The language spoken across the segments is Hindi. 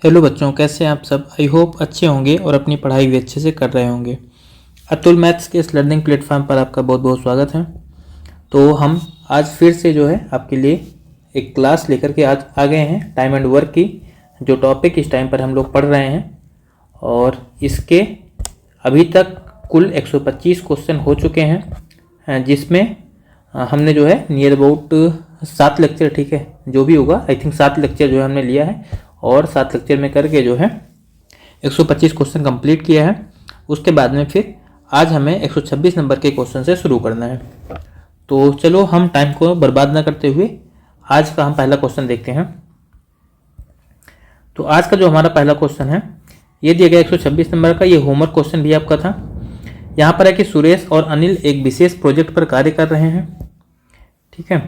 हेलो बच्चों, कैसे हैं आप सब। आई होप अच्छे होंगे और अपनी पढ़ाई भी अच्छे से कर रहे होंगे। अतुल मैथ्स के इस लर्निंग प्लेटफॉर्म पर आपका बहुत बहुत स्वागत है। तो हम आज फिर से जो है आपके लिए एक क्लास लेकर के आज आ गए हैं टाइम एंड वर्क की, जो टॉपिक इस टाइम पर हम लोग पढ़ रहे हैं। और इसके अभी तक कुल 125 क्वेश्चन हो चुके हैं, जिसमें हमने जो है नियर अबाउट 7 लेक्चर, ठीक है, जो भी होगा आई थिंक 7 लेक्चर जो है हमने लिया है और 7 लेक्चर में करके जो है 125 क्वेश्चन कंप्लीट किया है। उसके बाद में फिर आज हमें 126 नंबर के क्वेश्चन से शुरू करना है। तो चलो हम टाइम को बर्बाद ना करते हुए आज का हम पहला क्वेश्चन देखते हैं। तो आज का जो हमारा पहला क्वेश्चन है ये दिया गया 126 नंबर का। ये होमवर्क क्वेश्चन भी आपका था। यहाँ पर है कि सुरेश और अनिल एक विशेष प्रोजेक्ट पर कार्य कर रहे हैं, ठीक है,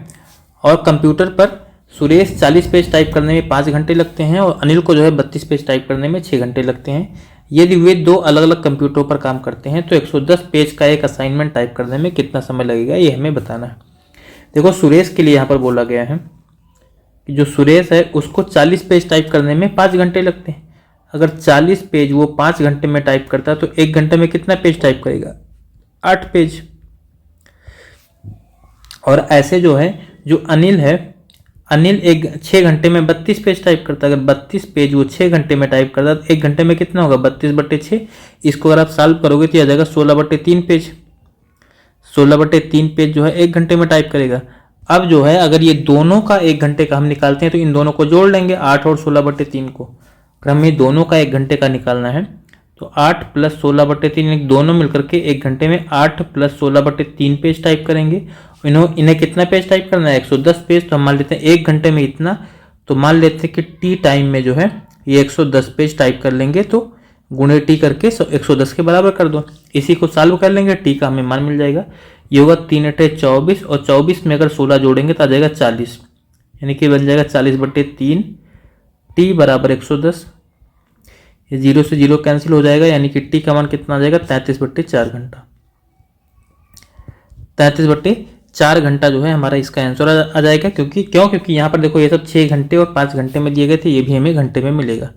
और कंप्यूटर पर सुरेश 40 पेज टाइप करने में 5 घंटे लगते हैं और अनिल को जो है 32 पेज टाइप करने में 6 घंटे लगते हैं। यदि वे दो अलग अलग कंप्यूटरों पर काम करते हैं तो 110 पेज का एक असाइनमेंट टाइप करने में कितना समय लगेगा, ये हमें बताना है। देखो, सुरेश के लिए यहाँ पर बोला गया है कि जो सुरेश है उसको 40 पेज टाइप करने में 5 घंटे लगते हैं। अगर 40 पेज वो 5 घंटे में टाइप करता है तो 1 घंटे में कितना पेज टाइप करेगा, 8 पेज। और ऐसे जो है जो अनिल है, अनिल 6 घंटे में 32 पेज टाइप करता है। अगर 32 पेज वो 6 घंटे में टाइप करता है तो 1 घंटे में कितना होगा, 32/6। इसको अगर आप सॉल्व करोगे तो आ जाएगा 16/3 पेज। 16/3 पेज जो है 1 घंटे में टाइप करेगा। अब जो है अगर ये दोनों का 1 घंटे का हम निकालते हैं तो इन दोनों को जोड़ लेंगे, 8 और 16/3 को। अगर हमें दोनों का 1 घंटे का निकालना है तो 8 + 16/3 दोनों मिलकर के 1 घंटे में 8 + 16/3 पेज टाइप करेंगे। इन्हें कितना पेज टाइप करना है, 110 पेज। तो हम मान लेते हैं 1 घंटे में इतना, तो मान लेते हैं कि टी टाइम में जो है ये 110 पेज टाइप कर लेंगे। तो गुणे टी करके 110 के बराबर कर दो। इसी को सॉल्व कर लेंगे, टी का हमें मान मिल जाएगा। ये होगा 3 × 24 और 24 में अगर 16 जोड़ेंगे तो आ जाएगा 40, यानी कि बन जाएगा 40/3। टी बराबर 110। ये 0 से 0 कैंसिल हो जाएगा, यानी कि टी का मान कितना आ जाएगा, 33/4 घंटा। 33/4 घंटा जो है हमारा इसका आंसर आ जाएगा। क्योंकि यहाँ पर देखो ये सब 6 घंटे और 5 घंटे में दिए गए थे, ये भी हमें घंटे में मिलेगा।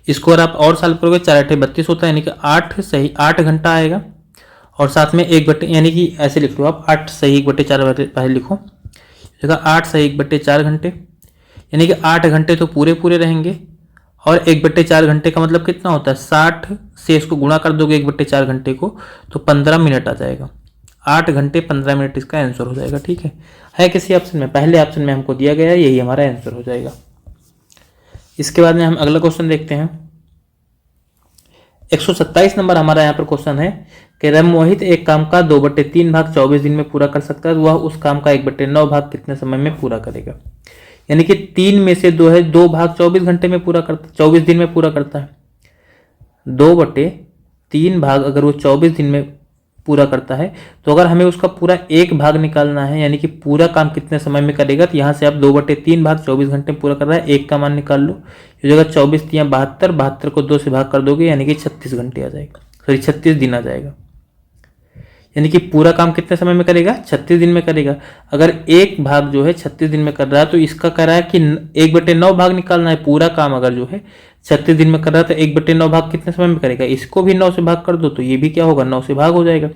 इसको अगर आप और सॉल्व करोगे 4 × 8 = 32 होता है, यानी कि 8 घंटा आएगा। और साथ में 1 यानी कि ऐसे लिख लो आप, 8 = 1/4 पहले लिखो, जगह 8 = 1/4 घंटे, यानी कि 8 घंटे तो पूरे पूरे रहेंगे। और 1/4 घंटे का मतलब कितना होता है, 60 से इसको गुणा कर दोगे 1/4 घंटे को तो 15 मिनट आ जाएगा। 8 घंटे 15 मिनट इसका आंसर हो जाएगा, ठीक है किसी ऑप्शन में, पहले ऑप्शन में हमको दिया गया है, यही हमारा आंसर हो जाएगा। इसके बाद में हम अगला क्वेश्चन देखते हैं। 127 नंबर हमारा यहाँ पर क्वेश्चन है कि राममोहित एक काम का 2/3 भाग 24 दिन में पूरा कर सकता है, वह उस काम का 1/9 भाग कितने समय में पूरा करेगा। यानी कि 3 में से 2 है, 2 भाग 24 घंटे में पूरा करता, 24 दिन में पूरा करता है। 2/3 भाग अगर वो 24 दिन में पूरा करता है तो अगर हमें उसका पूरा 1 भाग निकालना है, यानी कि पूरा काम कितने समय में करेगा, तो यहाँ से आप 2/3 भाग 24 घंटे में पूरा कर रहा है, 1 का मान निकाल लो। ये जगह 24 × 72, 72 को 2 से भाग कर दोगे, यानी कि 36 घंटे आ जाएगा, सॉरी 36 दिन आ जाएगा। यानी कि पूरा काम कितने समय में करेगा, 36 दिन में करेगा। अगर 1 भाग जो है 36 दिन में कर रहा है तो इसका कह रहा है कि 1/9 भाग निकालना है। पूरा काम अगर जो है 36 दिन में कर रहा है तो 1/9 भाग कितने समय में करेगा, इसको भी 9 से भाग कर दो तो ये भी क्या होगा, 9 से भाग हो जाएगा,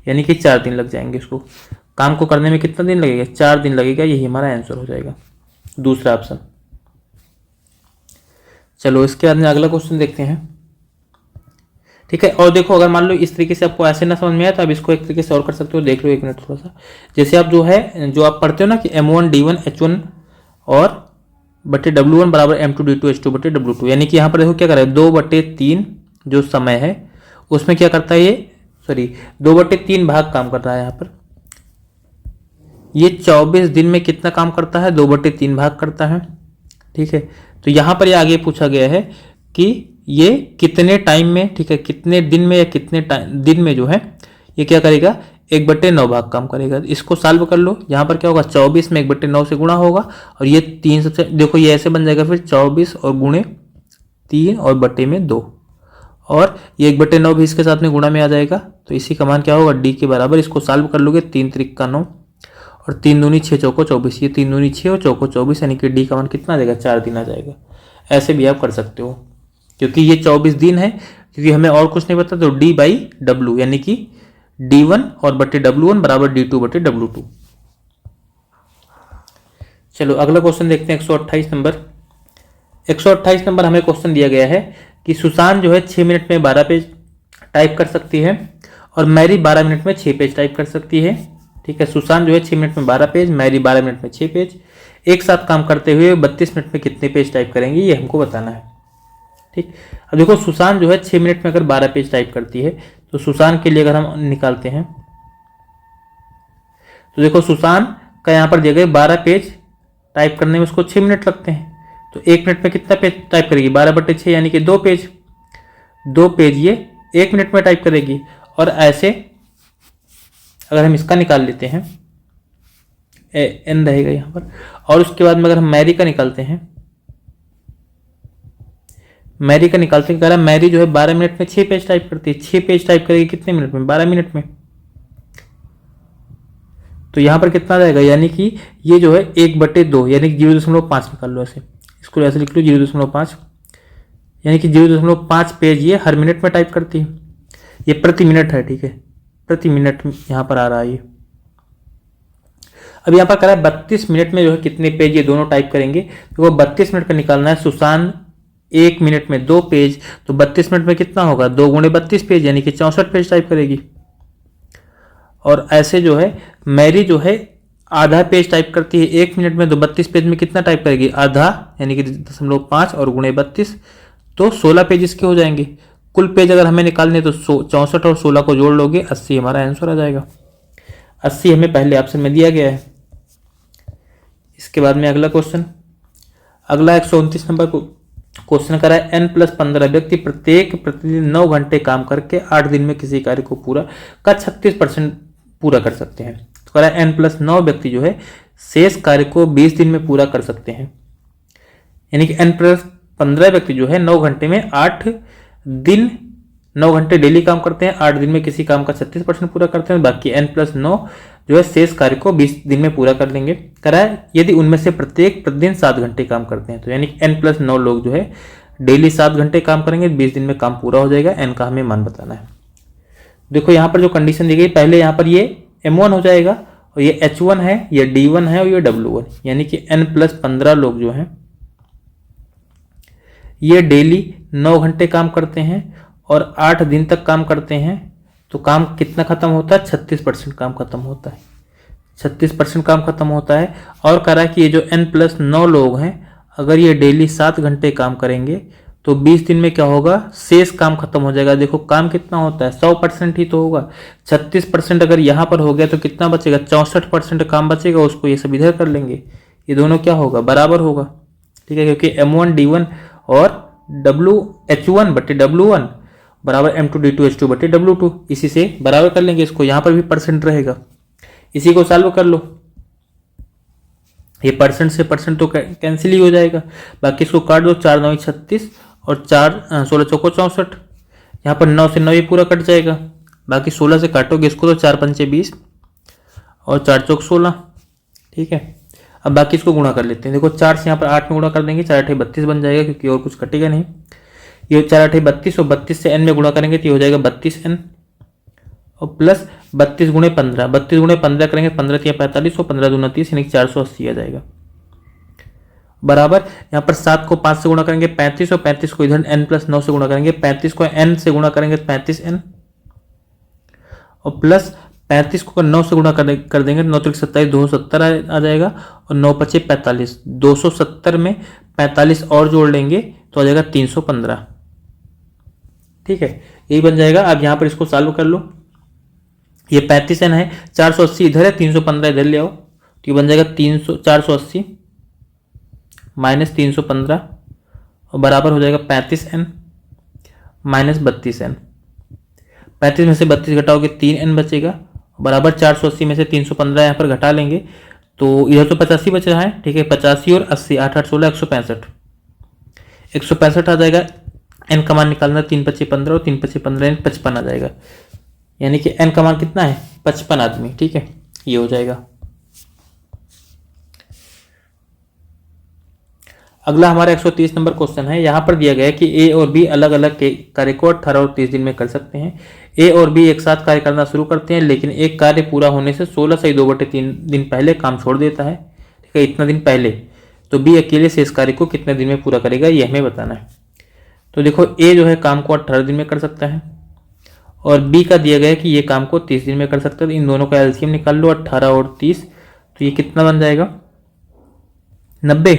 यानी कि 4 दिन लग जाएंगे। इसको काम को करने में कितना दिन लगेगा, 4 दिन लगेगा, यही हमारा आंसर हो जाएगा, दूसरा ऑप्शन। चलो इसके बाद में अगला क्वेश्चन देखते हैं, ठीक है। और देखो, अगर मान लो इस तरीके से आपको ऐसे ना समझ में आया तो आप इसको एक तरीके से और कर सकते हो, देख लो 1 मिनट थोड़ा सा। जैसे आप जो आप पढ़ते हो ना कि M1 D1 H1 और W1 बराबर M2 D2 H2 W2, यानी कि यहाँ पर देखो क्या कर रहा है, 2/3 जो समय है उसमें क्या करता है ये, सॉरी 2/3 भाग काम कर रहा है। यहाँ पर ये 24 दिन में कितना काम करता है, 2/3 भाग करता है, ठीक है। तो यहाँ पर ये आगे पूछा गया है कि ये कितने टाइम में, ठीक है, कितने दिन में या कितने दिन में जो है ये क्या करेगा, 1/9 भाग काम करेगा। इसको सॉल्व कर लो। यहाँ पर क्या होगा, 24 में 1/9 से गुणा होगा और ये 3 से, देखो ये ऐसे बन जाएगा, फिर 24 और गुणे 3 और बटे में 2, और ये 1/9 भी इसके साथ में गुणा में आ जाएगा। तो इसी का मान क्या होगा, डी के बराबर। इसको सॉल्व कर लोगे, 3 × 3 = 9 और 3 दूनी 6 चौको 24, ये 3 दूनी 6 और चौको 24, यानी कि डी का मान कितना आ जाएगा, 4 दिन आ जाएगा। ऐसे भी आप कर सकते हो। क्योंकि ये 24 दिन है, क्योंकि हमें और कुछ नहीं पता, तो D/W यानी कि D1 और बटे W1 बराबर D2 बटे W2। चलो अगला क्वेश्चन देखते हैं 128 नंबर। 128 नंबर हमें क्वेश्चन दिया गया है कि सुसान जो है 6 मिनट में 12 पेज टाइप कर सकती है और मैरी 12 मिनट में 6 पेज टाइप कर सकती है। ठीक है, सुसान जो है 6 मिनट में 12 पेज, मैरी 12 मिनट में 6 पेज, एक साथ काम करते हुए 32 मिनट में कितने पेज टाइप करेंगे, ये हमको बताना है। ठीक, अब देखो सुसान जो है 6 मिनट में अगर 12 पेज टाइप करती है, तो सुसान के लिए अगर हम निकालते हैं, तो देखो सुसान का यहाँ पर दिया गया 12 पेज टाइप करने में उसको 6 मिनट लगते हैं, तो 1 मिनट में कितना पेज टाइप करेगी, 12/6 यानी कि 2 पेज। 2 पेज ये 1 मिनट में टाइप करेगी। और ऐसे अगर हम इसका निकाल लेते हैं, एन रहेगा यहाँ पर, और उसके बाद में अगर हम मैरी का निकालते हैं, मैरी का निकालते हैं, कह रहा है मैरी जो है 12 मिनट में 6 पेज टाइप करती है। 6 पेज टाइप करेगी कितने मिनट में, 12 मिनट में। तो यहाँ पर कितना जाएगा, यानी कि ये जो है 1/2 यानी कि 0.5 निकाल लो, ऐसे इसको ऐसे लिख लो 0.5, यानी कि 0.5 पेज ये हर मिनट में टाइप करती है। ये प्रति मिनट है, ठीक है, प्रति मिनट यहाँ पर आ रहा है ये। अब यहाँ पर कह रहा है 32 मिनट में जो है कितने पेज ये दोनों टाइप करेंगे, तो वो 32 मिनट का निकालना है। सुसान 1 मिनट में 2 पेज, तो 32 मिनट में कितना होगा, 2 गुणे 32 पेज यानी कि 64 पेज टाइप करेगी। और ऐसे जो है मैरी जो है आधा पेज टाइप करती है 1 मिनट में, तो 32 पेज में कितना टाइप करेगी, आधा यानी कि 0.5 और गुणे 32, तो 16 पेज इसके हो जाएंगे। कुल पेज अगर हमें निकालने तो 64 और 16 को जोड़ लोगे, 80 हमारा आंसर आ जाएगा। 80 हमें पहले ऑप्शन में दिया गया है। इसके बाद में अगला क्वेश्चन, अगला 129 नंबर को क्वेश्चन करा है N+15 व्यक्ति प्रत्येक प्रतिदिन 9 घंटे काम करके 8 दिन में किसी कार्य को पूरा का 36% पूरा कर सकते हैं। तो कह रहा है N+9 व्यक्ति जो है शेष कार्य को 20 दिन में पूरा कर सकते हैं, यानी कि N+15 व्यक्ति जो है 9 घंटे में 8 दिन, 9 घंटे डेली काम करते हैं, 8 दिन में किसी काम का 36% पूरा करते हैं, बाकी N+9 जो है शेष कार्य को 20 दिन में पूरा कर लेंगे। करा है यदि उनमें से प्रत्येक प्रतिदिन 7 घंटे काम करते हैं, तो यानी कि N+9 लोग जो है डेली 7 घंटे काम करेंगे, 20 दिन में काम पूरा हो जाएगा। N का हमें मान बताना है। देखो यहाँ पर जो कंडीशन दी गई, पहले यहाँ पर ये M1 हो जाएगा और ये H1 है, ये D1 है और ये W1, यानी कि N+15 लोग जो हैं ये डेली 9 घंटे काम करते हैं और 8 दिन तक काम करते हैं, तो काम कितना खत्म होता है, 36% काम खत्म होता है, 36% काम खत्म होता है। और कह रहा है कि ये जो N+9 लोग हैं अगर ये डेली 7 घंटे काम करेंगे तो 20 दिन में क्या होगा, शेष काम खत्म हो जाएगा। देखो काम कितना होता है, 100% ही तो होगा। 36% अगर यहाँ पर हो गया तो कितना बचेगा, 64% काम बचेगा, उसको ये सब इधर कर लेंगे, ये दोनों क्या होगा, बराबर होगा। ठीक है, क्योंकि M1 D1 और H1 बटे W1 बराबर M2 D2 H2 बटे W2, इसी से बराबर कर लेंगे इसको। यहाँ पर भी परसेंट रहेगा, इसी को सॉल्व कर लो। ये परसेंट से परसेंट तो कैंसिल ही हो जाएगा, बाकी इसको काट दो, 4 9 36 और 4 16 चौको 64, यहाँ पर 9 से 9 ये पूरा कट जाएगा, बाकी 16 से काटोगे इसको तो 4 पंचे 20 और 4 चौक 16। ठीक है, अब बाकी इसको गुणा कर लेते हैं। देखो 4 से यहाँ पर 8 में गुणा कर देंगे, 4 8 32 बन जाएगा, क्योंकि और कुछ कटेगा नहीं। ये 4 8 32 और 32 से n में गुणा करेंगे तो ये हो जाएगा 32n और प्लस 32 गुणे 15, 32 गुणे 15 करेंगे, 15 3 45 और 15 दूना 30 यानी 480 आ जाएगा। बराबर यहाँ पर 7 को 5 से गुणा करेंगे 35 और 35 को इधर N+9 से गुणा करेंगे, 35 को n से गुणा करेंगे 35n और प्लस 35 को 9 से गुणा कर देंगे, 9 3 27 270 आ जाएगा और 9 5 45, 270 में 45 और जोड़ लेंगे तो आ जाएगा 315। ठीक है, यही बन जाएगा। अब यहाँ पर इसको सॉल्व कर लो, ये 35n है, 480 इधर है, 315 इधर ले आओ, तो ये बन जाएगा 480 माइनस 315 और बराबर हो जाएगा 35n माइनस 32n। 35 में से 32 घटाओगे 3n बचेगा, बराबर 480 में से 315 यहाँ पर घटा लेंगे तो इधर तो 85 बच रहा है। ठीक है, 85 और 80 8 8 16 165 आ जाएगा। n का मान निकालना, 3 5 15 और 3 5 15 55 आ जाएगा, यानी कि n का मान कितना है, 55 आदमी। ठीक है, ये हो जाएगा। अगला हमारा 130 नंबर क्वेश्चन है। यहाँ पर दिया गया है कि ए और बी अलग अलग कार्य को 18 और 30 दिन में कर सकते हैं। ए और बी एक साथ कार्य करना शुरू करते हैं, लेकिन एक कार्य पूरा होने से 16 सही 2/3 दिन पहले काम छोड़ देता है, ठीक है, इतना दिन पहले। तो बी अकेले से इस कार्य को कितने दिन में पूरा करेगा, ये हमें बताना है। तो देखो ए जो है काम को 18 दिन में कर सकता है और बी का दिया गया है कि ये काम को 30 दिन में कर सकता है। तो इन दोनों का एलसीएम निकाल लो, 18 और 30, तो ये कितना बन जाएगा, 90,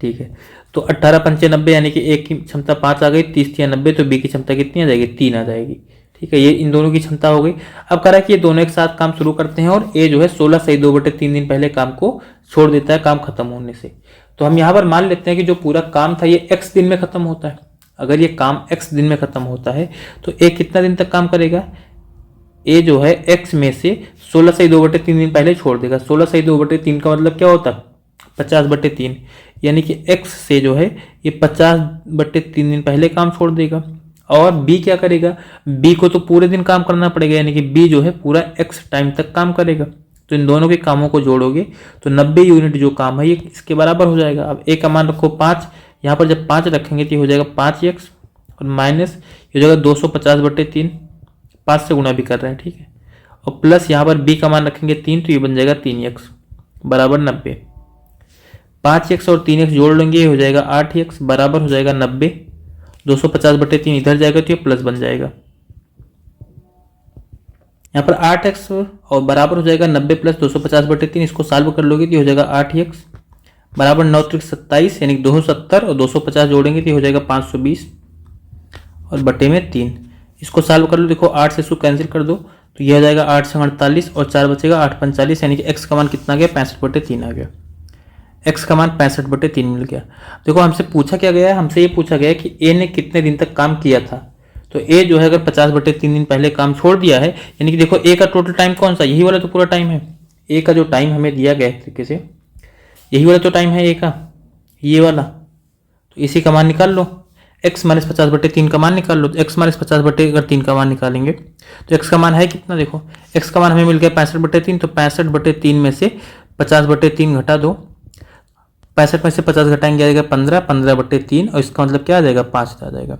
ठीक है। तो 18 पंचे 90, यानी कि ए की क्षमता 5 आ गई, 30 या 90, तो बी की क्षमता कितनी आ जाएगी, 3 आ जाएगी, ठीक है। ये इन दोनों की क्षमता हो गई। अब कह रहा है कि ये दोनों एक साथ काम शुरू करते हैं और ए जो है 16 सही 2/3 दिन पहले काम को छोड़ देता है काम खत्म होने से। तो हम यहाँ पर मान लेते हैं कि जो पूरा काम था ये x दिन में खत्म होता है। अगर ये काम x दिन में खत्म होता है तो ए कितना दिन तक काम करेगा, ए जो है x में से 16 सही 2/3 दिन पहले छोड़ देगा। 16 सही 2/3 का मतलब क्या होता है, 50/3, यानी कि x से जो है ये 50/3 दिन पहले काम छोड़ देगा। और b क्या करेगा, b को तो पूरे दिन काम करना पड़ेगा, यानी कि b जो है पूरा x टाइम तक काम करेगा। तो इन दोनों के कामों को जोड़ोगे तो 90 यूनिट जो काम है ये इसके बराबर हो जाएगा। अब a का मान रखो 5, यहाँ पर जब 5 रखेंगे तो ये हो जाएगा 5x और माइनस ये हो जाएगा 250/3, 5 से गुणा भी कर रहे हैं, ठीक है। और प्लस यहाँ पर b का मान रखेंगे 3, तो ये बन जाएगा 3x बराबर 90। 5x और 3x जोड़ लेंगे, ये हो जाएगा 8x बराबर हो जाएगा 90। 250/3 इधर जाएगा तो ये प्लस बन जाएगा। यहाँ पर 8x और बराबर हो जाएगा 90 प्लस 250/3, इसको सॉल्व कर लोगे तो हो जाएगा 8x बराबर 9 × 27, यानी 270 और 250 जोड़ेंगे तो हो जाएगा 520 और बटे में 3। इसको सॉल्व कर लो, देखो 8 से इसको कैंसिल कर दो तो यह हो जाएगा 8 से 48 और 4 बचेगा 8 × 45, यानी कि x का मान कितना आ गया, 65/3 आ गया। x का मान 65/3 मिल गया। देखो हमसे पूछा क्या गया है, हमसे ये पूछा गया है कि a ने कितने दिन तक काम किया था। तो a जो है अगर 50/3 दिन पहले काम छोड़ दिया है, यानी कि देखो a का टोटल टाइम कौन सा, यही वाला तो पूरा टाइम है। a का जो टाइम हमें दिया गया है तरीके से, यही वाला तो टाइम है a का, ये वाला। तो इसी का मान निकाल लो, x - 50/3 का मान निकाल लो। तो x - 50/3 का मान निकालेंगे तो x का मान है कितना, देखो x का मान हमें मिल गया 65/3, तो 65/3 में से 50/3 घटा दो, 65 में से 50 घटाएंगे आ जाएगा 15, 15/3 और इसका मतलब क्या आ जाएगा, 5 आ जाएगा।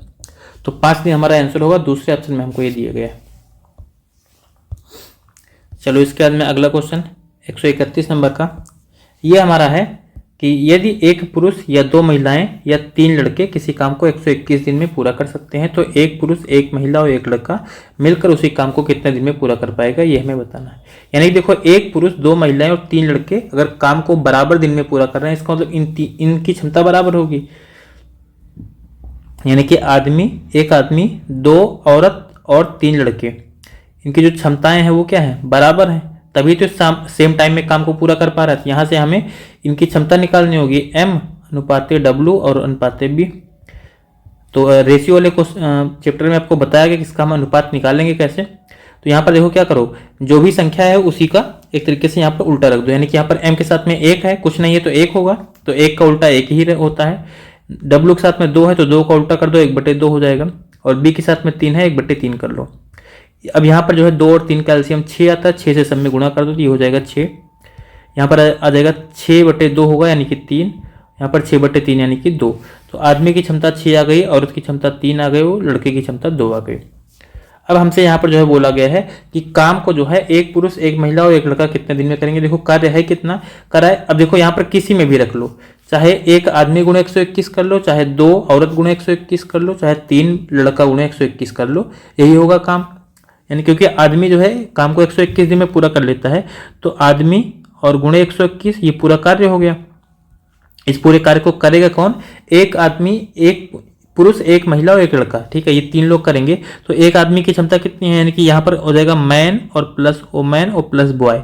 तो 5 दिन हमारा आंसर होगा, दूसरे ऑप्शन में हमको ये दिया गया है। चलो इसके बाद में अगला क्वेश्चन 131 नंबर का, ये हमारा है कि यदि एक पुरुष या 2 महिलाएं या 3 लड़के किसी काम को 121 दिन में पूरा कर सकते हैं, तो एक पुरुष, एक महिला और एक लड़का मिलकर उसी काम को कितने दिन में पूरा कर पाएगा, ये हमें बताना है। यानी कि देखो एक पुरुष, 2 महिलाएं और 3 लड़के अगर काम को बराबर दिन में पूरा कर रहे हैं, इसका मतलब इनकी क्षमता बराबर होगी। यानी कि एक आदमी 2 औरत और 3 लड़के, इनकी जो क्षमताएं हैं वो क्या है, बराबर है, तभी तो सेम टाइम में काम को पूरा कर पा रहा है। यहाँ से हमें इनकी क्षमता निकालनी होगी, m अनुपाते w और अनुपाते b। तो रेशियो वाले चैप्टर में आपको बताया गया कि इसका हम अनुपात निकालेंगे कैसे। तो यहाँ पर देखो क्या करो, जो भी संख्या है उसी का एक तरीके से यहाँ पर उल्टा रख दो। यानी कि यहाँ पर m के साथ में 1 है, कुछ नहीं है तो 1 होगा, तो 1 का उल्टा 1 ही होता है। w के साथ में 2 है तो 2 का उल्टा कर दो, 1/2 हो जाएगा। और b के साथ में 3 है, 1/3 कर लो। अब यहाँ पर जो है 2 और 3 का एलसीएम 6 आता है, 6 से सब में गुणा कर दो तो ये हो जाएगा 6। यहाँ पर आ जाएगा 6/2 होगा, यानी कि 3। यहाँ पर 6/3 यानी कि 2। तो आदमी की क्षमता 6 आ गई, औरत की क्षमता 3 आ गई, और लड़के की क्षमता 2 आ गई। अब हमसे यहाँ पर जो है बोला गया है कि काम को जो है एक पुरुष, एक महिला और एक लड़का कितने दिन में करेंगे। देखो कार्य है कितना करा है। अब देखो यहाँ पर किसी में भी रख लो, चाहे एक आदमी गुणे 121 कर लो, चाहे 2 औरत गुणे 121 कर लो, चाहे 3 लड़का गुणे 121 कर लो, यही होगा काम। यानी क्योंकि आदमी जो है काम को 121 दिन में पूरा कर लेता है, तो आदमी और गुणे 121 ये पूरा कार्य हो गया। इस पूरे कार्य को करेगा कौन, एक आदमी, एक पुरुष, एक महिला और एक लड़का, ठीक है, ये 3 लोग करेंगे। तो एक आदमी की क्षमता कितनी है, यानी कि यहाँ पर हो जाएगा मैन और प्लस वोमैन और प्लस बॉय,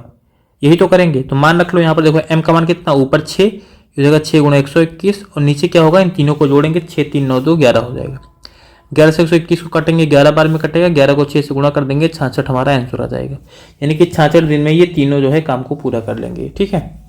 यही तो करेंगे। तो मान रख लो यहाँ पर देखो m का मान कितना, ऊपर 6, ये हो जाएगा 6 × 121 और नीचे क्या होगा, इन तीनों को जोड़ेंगे, 6 3 9 2 11 हो जाएगा। 11 से 121 को काटेंगे, 11 बार में कटेगा, 11 को 6 से गुणा कर देंगे, 66 हमारा आंसर आ जाएगा। यानी कि 66 दिन में ये तीनों जो है काम को पूरा कर लेंगे, ठीक है।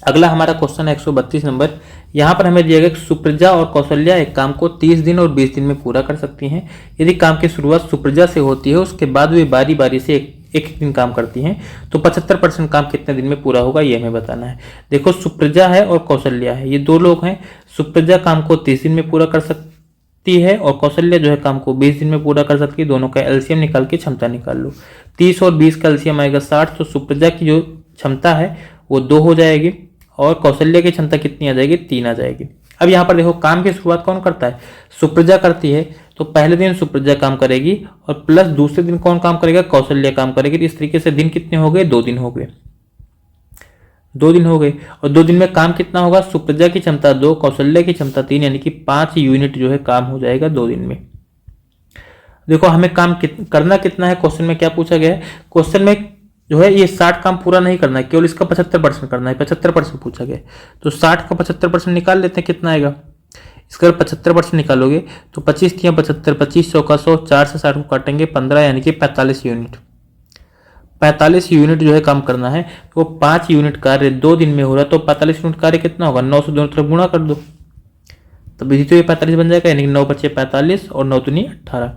अगला हमारा क्वेश्चन है 132 नंबर। यहाँ पर हमें दिया गया कि सुप्रजा और कौशल्या एक काम को 30 दिन और 20 दिन में पूरा कर सकती हैं। यदि काम की शुरुआत सुप्रजा से होती है, उसके बाद वे बारी बारी से एक दिन काम करती हैं, तो 75% काम कितने दिन में पूरा होगा ये हमें बताना है। देखो सुप्रजा है और कौशल्या है, ये दो लोग हैं। सुप्रजा काम को 30 दिन में पूरा कर सकती है और कौशल्या जो है काम को 20 दिन में पूरा कर सकती है। दोनों का एलसीएम निकाल के क्षमता निकाल लो। 30 और 20 का एलसीएम आएगा 60, तो सुप्रजा की जो क्षमता है वो 2 हो जाएगी और कौशल्या की क्षमता कितनी आ जाएगी, 3 आ जाएगी। अब यहाँ पर देखो काम की शुरुआत कौन करता है, सुप्रजा करती है, तो पहले दिन सुप्रजा काम करेगी और प्लस दूसरे दिन कौन काम करेगा, कौशल्या काम करेगी। तो इस तरीके से दिन कितने हो गए, 2 दिन हो गए, 2 दिन हो गए। और 2 दिन में काम कितना होगा, सुप्रजा की क्षमता 2, कौशल्या की क्षमता 3, यानी कि 5 यूनिट जो है काम हो जाएगा 2 दिन में। देखो हमें काम करना कितना है, क्वेश्चन में क्या पूछा गया है, क्वेश्चन में जो है ये 60 काम पूरा नहीं करना है, केवल इसका 75% करना है, 75% पूछा गया। तो 60 का 75% निकाल लेते हैं, कितना आएगा, इसका 75% निकालोगे तो 25 तिया 75, 25 चौका 100, 4 से 60 को काटेंगे 15, यानी कि 45 यूनिट। 45 यूनिट जो है काम करना है, तो 5 यूनिट कार्य 2 दिन में हो रहा है, तो 45 यूनिट कार्य कितना होगा, 9 से दोनों तरफ गुणा कर दो, तो विधि तो ये 45 बन जाएगा, यानी कि 9 बचे 45 और 9 दूनी 18।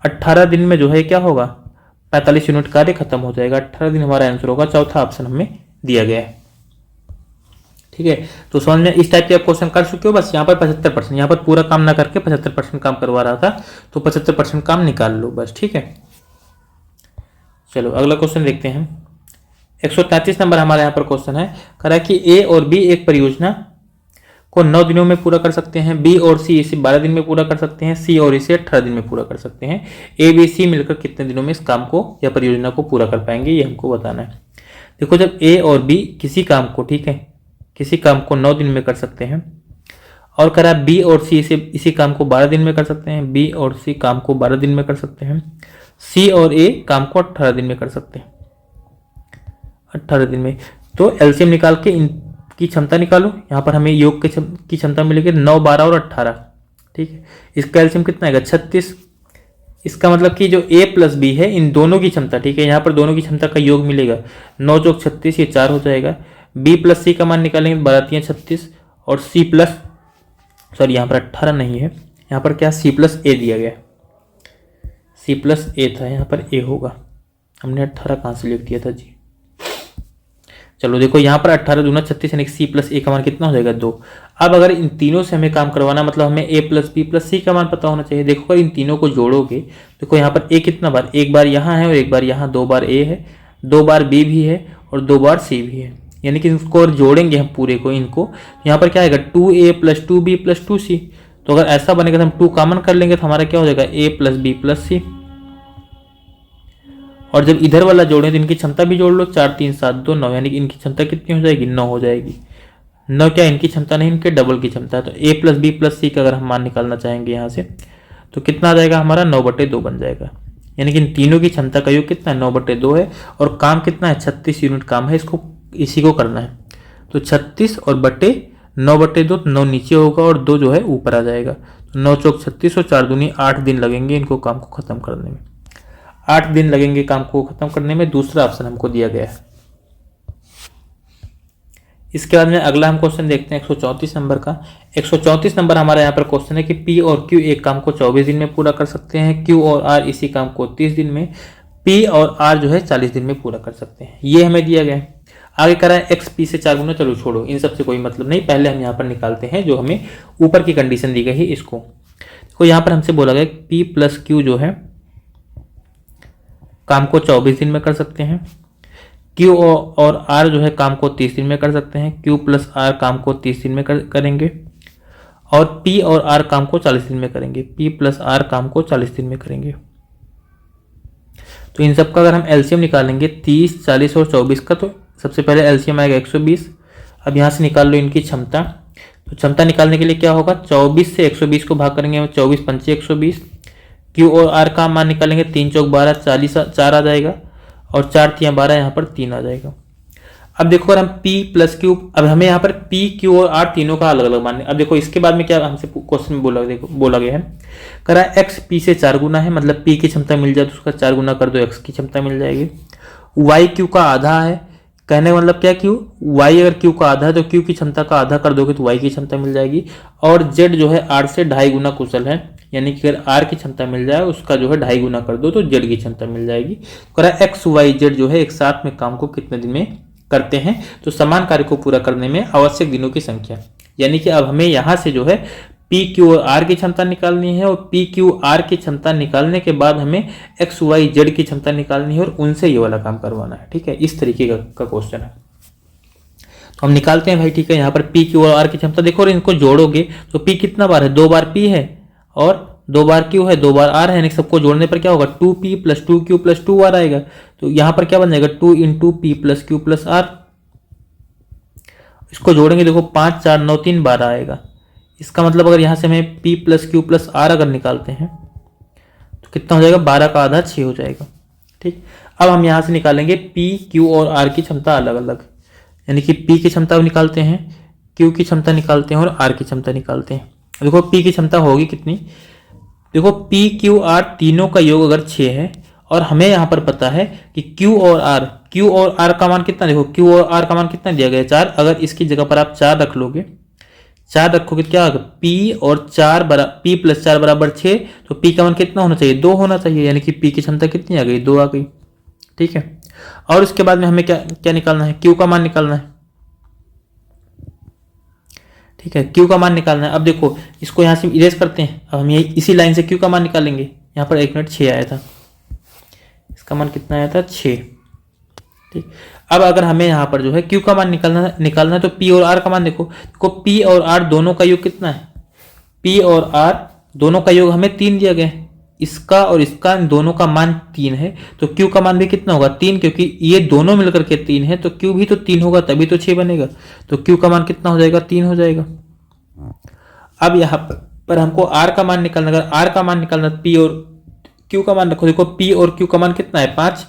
18 दिन में जो है क्या होगा, 45 यूनिट कार्य खत्म हो जाएगा। 18 दिन हमारा आंसर होगा, चौथा ऑप्शन हमें दिया गया है। ठीक है, तो समझ में इस टाइप के आप क्वेश्चन कर चुके हो। बस यहाँ पर 75%, यहाँ पर पूरा काम ना करके 75% काम करवा रहा था, तो 75% काम निकाल लो बस। ठीक है, चलो अगला क्वेश्चन देखते हैं। 133 नंबर हमारे यहाँ पर क्वेश्चन है, कह रहा है कि ए और बी एक परियोजना को 9 दिनों में पूरा कर सकते हैं, बी और सी इसे 12 दिन में पूरा कर सकते हैं, सी और इसे 18 दिन में पूरा कर सकते हैं। ए बी सी मिलकर कितने दिनों में इस काम को या परियोजना को पूरा कर पाएंगे, ये हमको बताना है। देखो जब ए और बी किसी काम को, ठीक है, किसी काम को 9 दिन में कर सकते हैं और कह रहा है बी और सी इसी काम को 12 दिन में कर सकते हैं, बी और सी काम को 12 दिन में कर सकते हैं, सी और ए काम को 18 दिन में कर सकते हैं, 18 दिन में। तो एलसीएम निकाल के इनकी क्षमता निकालो। यहाँ पर हमें योग की क्षमता मिलेगी 9, 12 और 18। ठीक है, इसका एलसीएम कितना आएगा, 36। इसका मतलब कि जो ए प्लस बी है इन दोनों की क्षमता, ठीक है, यहाँ पर दोनों की क्षमता का योग मिलेगा, 9 चौक 36, ये 4 हो जाएगा। बी प्लस सी का मान निकालेंगे, 12 36 और सी प्लस, सॉरी यहाँ पर 18 नहीं है, यहाँ पर क्या सी प्लस ए दिया गया, सी प्लस ए था, यहाँ पर ए होगा, हमने 18 कहाँ से लिख दिया था जी। चलो देखो यहाँ पर 18 दूना 36, यानी सी प्लस ए का मान कितना हो जाएगा, 2। अब अगर इन तीनों से हमें काम करवाना, मतलब हमें ए प्लस बी प्लस सी का मान पता होना चाहिए। देखो अगर इन तीनों को जोड़ोगे, देखो यहाँ पर ए कितना बार, एक बार यहाँ है और एक बार यहाँ, 2 बार ए है, 2 बार बी भी है और 2 बार सी भी है, यानी कि इसको और जोड़ेंगे हम पूरे को, इनको, यहाँ पर क्या आएगा 2a plus 2b plus 2c। तो अगर ऐसा बनेगा तो हम 2 कॉमन कर लेंगे तो हमारा क्या हो जाएगा, a प्लस बी प्लस सी। और जब इधर वाला जोड़ें तो इनकी क्षमता भी जोड़ लो, 4 3 7 2 9, यानी कि इनकी क्षमता कितनी हो जाएगी, 9 हो जाएगी। 9 क्या इनकी क्षमता नहीं, इनके डबल की क्षमता है। तो a प्लस बी प्लस सी का अगर हम मान निकालना चाहेंगे यहाँ से, तो कितना आ जाएगा हमारा, 9/2 बन जाएगा। यानी कि इन तीनों की क्षमता का योग कितना है, 9/2 है। और काम कितना है, 36 यूनिट काम है, इसको इसी को करना है। तो 36 और बटे 9/2, 9 नीचे होगा और 2 जो है ऊपर आ जाएगा। तो 9 चौक 36 और 4 दूनी 8 दिन लगेंगे इनको काम को खत्म करने में, 8 दिन लगेंगे काम को खत्म करने में। दूसरा ऑप्शन हमको दिया गया है। इसके बाद में अगला हम क्वेश्चन देखते हैं 134 नंबर का। 134 नंबर हमारा यहाँ पर क्वेश्चन है कि पी और क्यू एक काम को 24 दिन में पूरा कर सकते हैं, क्यू और आर इसी काम को 30 दिन में, पी और आर जो है 40 दिन में पूरा कर सकते हैं, ये हमें दिया गया है। आगे करा है एक्स पी से 4 गुना, चलो छोड़ो, इन सबसे कोई मतलब नहीं, पहले हम यहाँ पर निकालते हैं जो हमें ऊपर की कंडीशन दी गई है इसको। तो यहाँ पर हमसे बोला गया पी प्लस क्यू जो है काम को 24 दिन में कर सकते हैं, क्यू और आर जो है काम को 30 दिन में कर सकते हैं, क्यू प्लस आर काम को 30 दिन में करेंगे और पी और आर काम को 40 दिन में करेंगे, पी प्लस आर काम को 40 दिन में करेंगे। तो इन सब का अगर हम एलसीएम निकालेंगे 30, 40 और 24 का, तो सबसे पहले एलसीएम आएगा 120। अब यहाँ से निकाल लो इनकी क्षमता। तो क्षमता निकालने के लिए क्या होगा, 24 से 120 को भाग करेंगे, 24 पंचे 120। क्यू और आर का मान निकालेंगे, 3 चौक 12, 40 4 आ जाएगा और 4 तिया 12, यहाँ पर 3 आ जाएगा। अब देखो अगर हम P प्लस क्यू, अब हमें यहाँ पर P, Q और R तीनों का अलग अलग मानने। अब देखो इसके बाद में क्या हमसे क्वेश्चन में बोला गया है, करा x P से 4 गुना है, मतलब P की क्षमता मिल जाए तो उसका 4 गुना कर दो, x की क्षमता मिल जाएगी। y Q का आधा है, कहने का मतलब क्या, Q y अगर Q का आधा है तो Q की क्षमता का आधा कर दोगे तो y की क्षमता मिल जाएगी। और z जो है R से 2.5 गुना कुशल है, यानी कि अगर आर की क्षमता मिल जाए उसका जो है 2.5 गुना कर दो तो जेड की क्षमता मिल जाएगी। कह रहा है एक्स वाई जेड जो है एक साथ में काम को कितने दिन में करते हैं, तो समान कार्य को पूरा करने में आवश्यक दिनों की संख्या। यानी कि अब हमें यहाँ से जो है पी क्यू और आर की क्षमता निकालनी है, और पी क्यू आर की क्षमता निकालने के बाद हमें एक्स वाई जेड की क्षमता निकालनी है और उनसे ये वाला काम करवाना है। ठीक है, इस तरीके का क्वेश्चन है। तो हम निकालते हैं भाई। ठीक है, यहाँ पर पी क्यू और आर की क्षमता देखो, और इनको जोड़ोगे तो पी कितना बार है, 2 बार पी है और 2 बार क्यू है, 2 बार आर है, यानी सबको जोड़ने पर क्या होगा 2p + 2q + 2r आएगा। तो यहाँ पर क्या बन जाएगा 2 × p + q + r। इसको जोड़ेंगे देखो 5 4 9 3 12 आएगा। इसका मतलब अगर यहाँ से हमें p + q + r अगर निकालते हैं तो कितना हो जाएगा, 12 का आधा 6 हो जाएगा। ठीक, अब हम यहाँ से निकालेंगे p q और r की क्षमता अलग अलग, यानी कि p की क्षमता निकालते हैं, q की क्षमता निकालते हैं और r की क्षमता निकालते हैं। देखो p की क्षमता होगी कितनी, देखो p q r तीनों का योग अगर 6 है और हमें यहाँ पर पता है कि q और r का मान कितना, देखो q और r का मान कितना दिया गया है 4। अगर इसकी जगह पर आप 4 रख लोगे, 4 रखोगे क्या होगा p और 4 p + 4 = 6, तो p का मान कितना होना चाहिए 2 होना चाहिए, यानी कि p की क्षमता कितनी आ गई 2 आ गई। ठीक है, और उसके बाद में हमें क्या क्या निकालना है, q का मान निकालना है। ठीक है, q का मान निकालना है। अब देखो इसको यहाँ से इरेज करते हैं, अब हम ये इसी लाइन से q का मान निकालेंगे। यहाँ पर 1 मिनट 6 आया था, इसका मान कितना आया था 6। ठीक, अब अगर हमें यहाँ पर जो है q का मान निकालना है तो p और r का मान देखो p और r दोनों का योग कितना है, p और r दोनों का योग हमें 3 दिया गया है, इसका और इसका दोनों का मान 3 है, तो q का मान भी कितना होगा 3, क्योंकि ये दोनों मिलकर के 3 है तो q भी तो 3 होगा तभी तो 6 बनेगा, तो q का मान कितना हो जाएगा 3 हो जाएगा। अब यहाँ पर हमको r का मान निकालना, अगर r का मान निकालना p और q का मान रखो, देखो p और q का मान कितना है 5,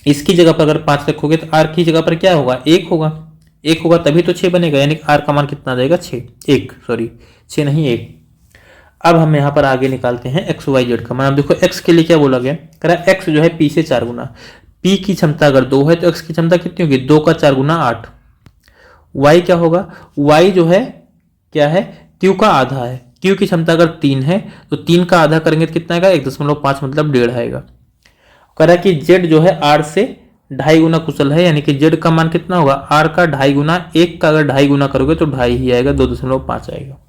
इसकी जगह पर अगर 5 रखोगे तो r की जगह पर क्या होगा 1 होगा, 1 होगा तभी तो 6 बनेगा, यानी r का मान कितना आ जाएगा 6 नहीं 1। अब हम यहाँ पर आगे निकालते हैं एक्स वाई जेड का मान। अब देखो x के लिए क्या बोला गया, कह रहा है x जो है p से 4 गुना, p की क्षमता अगर 2 है तो x की क्षमता कितनी होगी 2 का 4 गुना 8। y क्या होगा, y जो है क्या है q का आधा है, q की क्षमता अगर 3 है तो 3 का आधा करेंगे तो कितना आएगा 1.5 मतलब 1.5 आएगा। कह रहा है कि z जो है r से 2.5 गुना कुशल है, यानी कि z का मान कितना होगा r का 2.5 गुना, 1 का अगर 2.5 गुना करोगे तो 2.5 ही आएगा, 2.5 आएगा।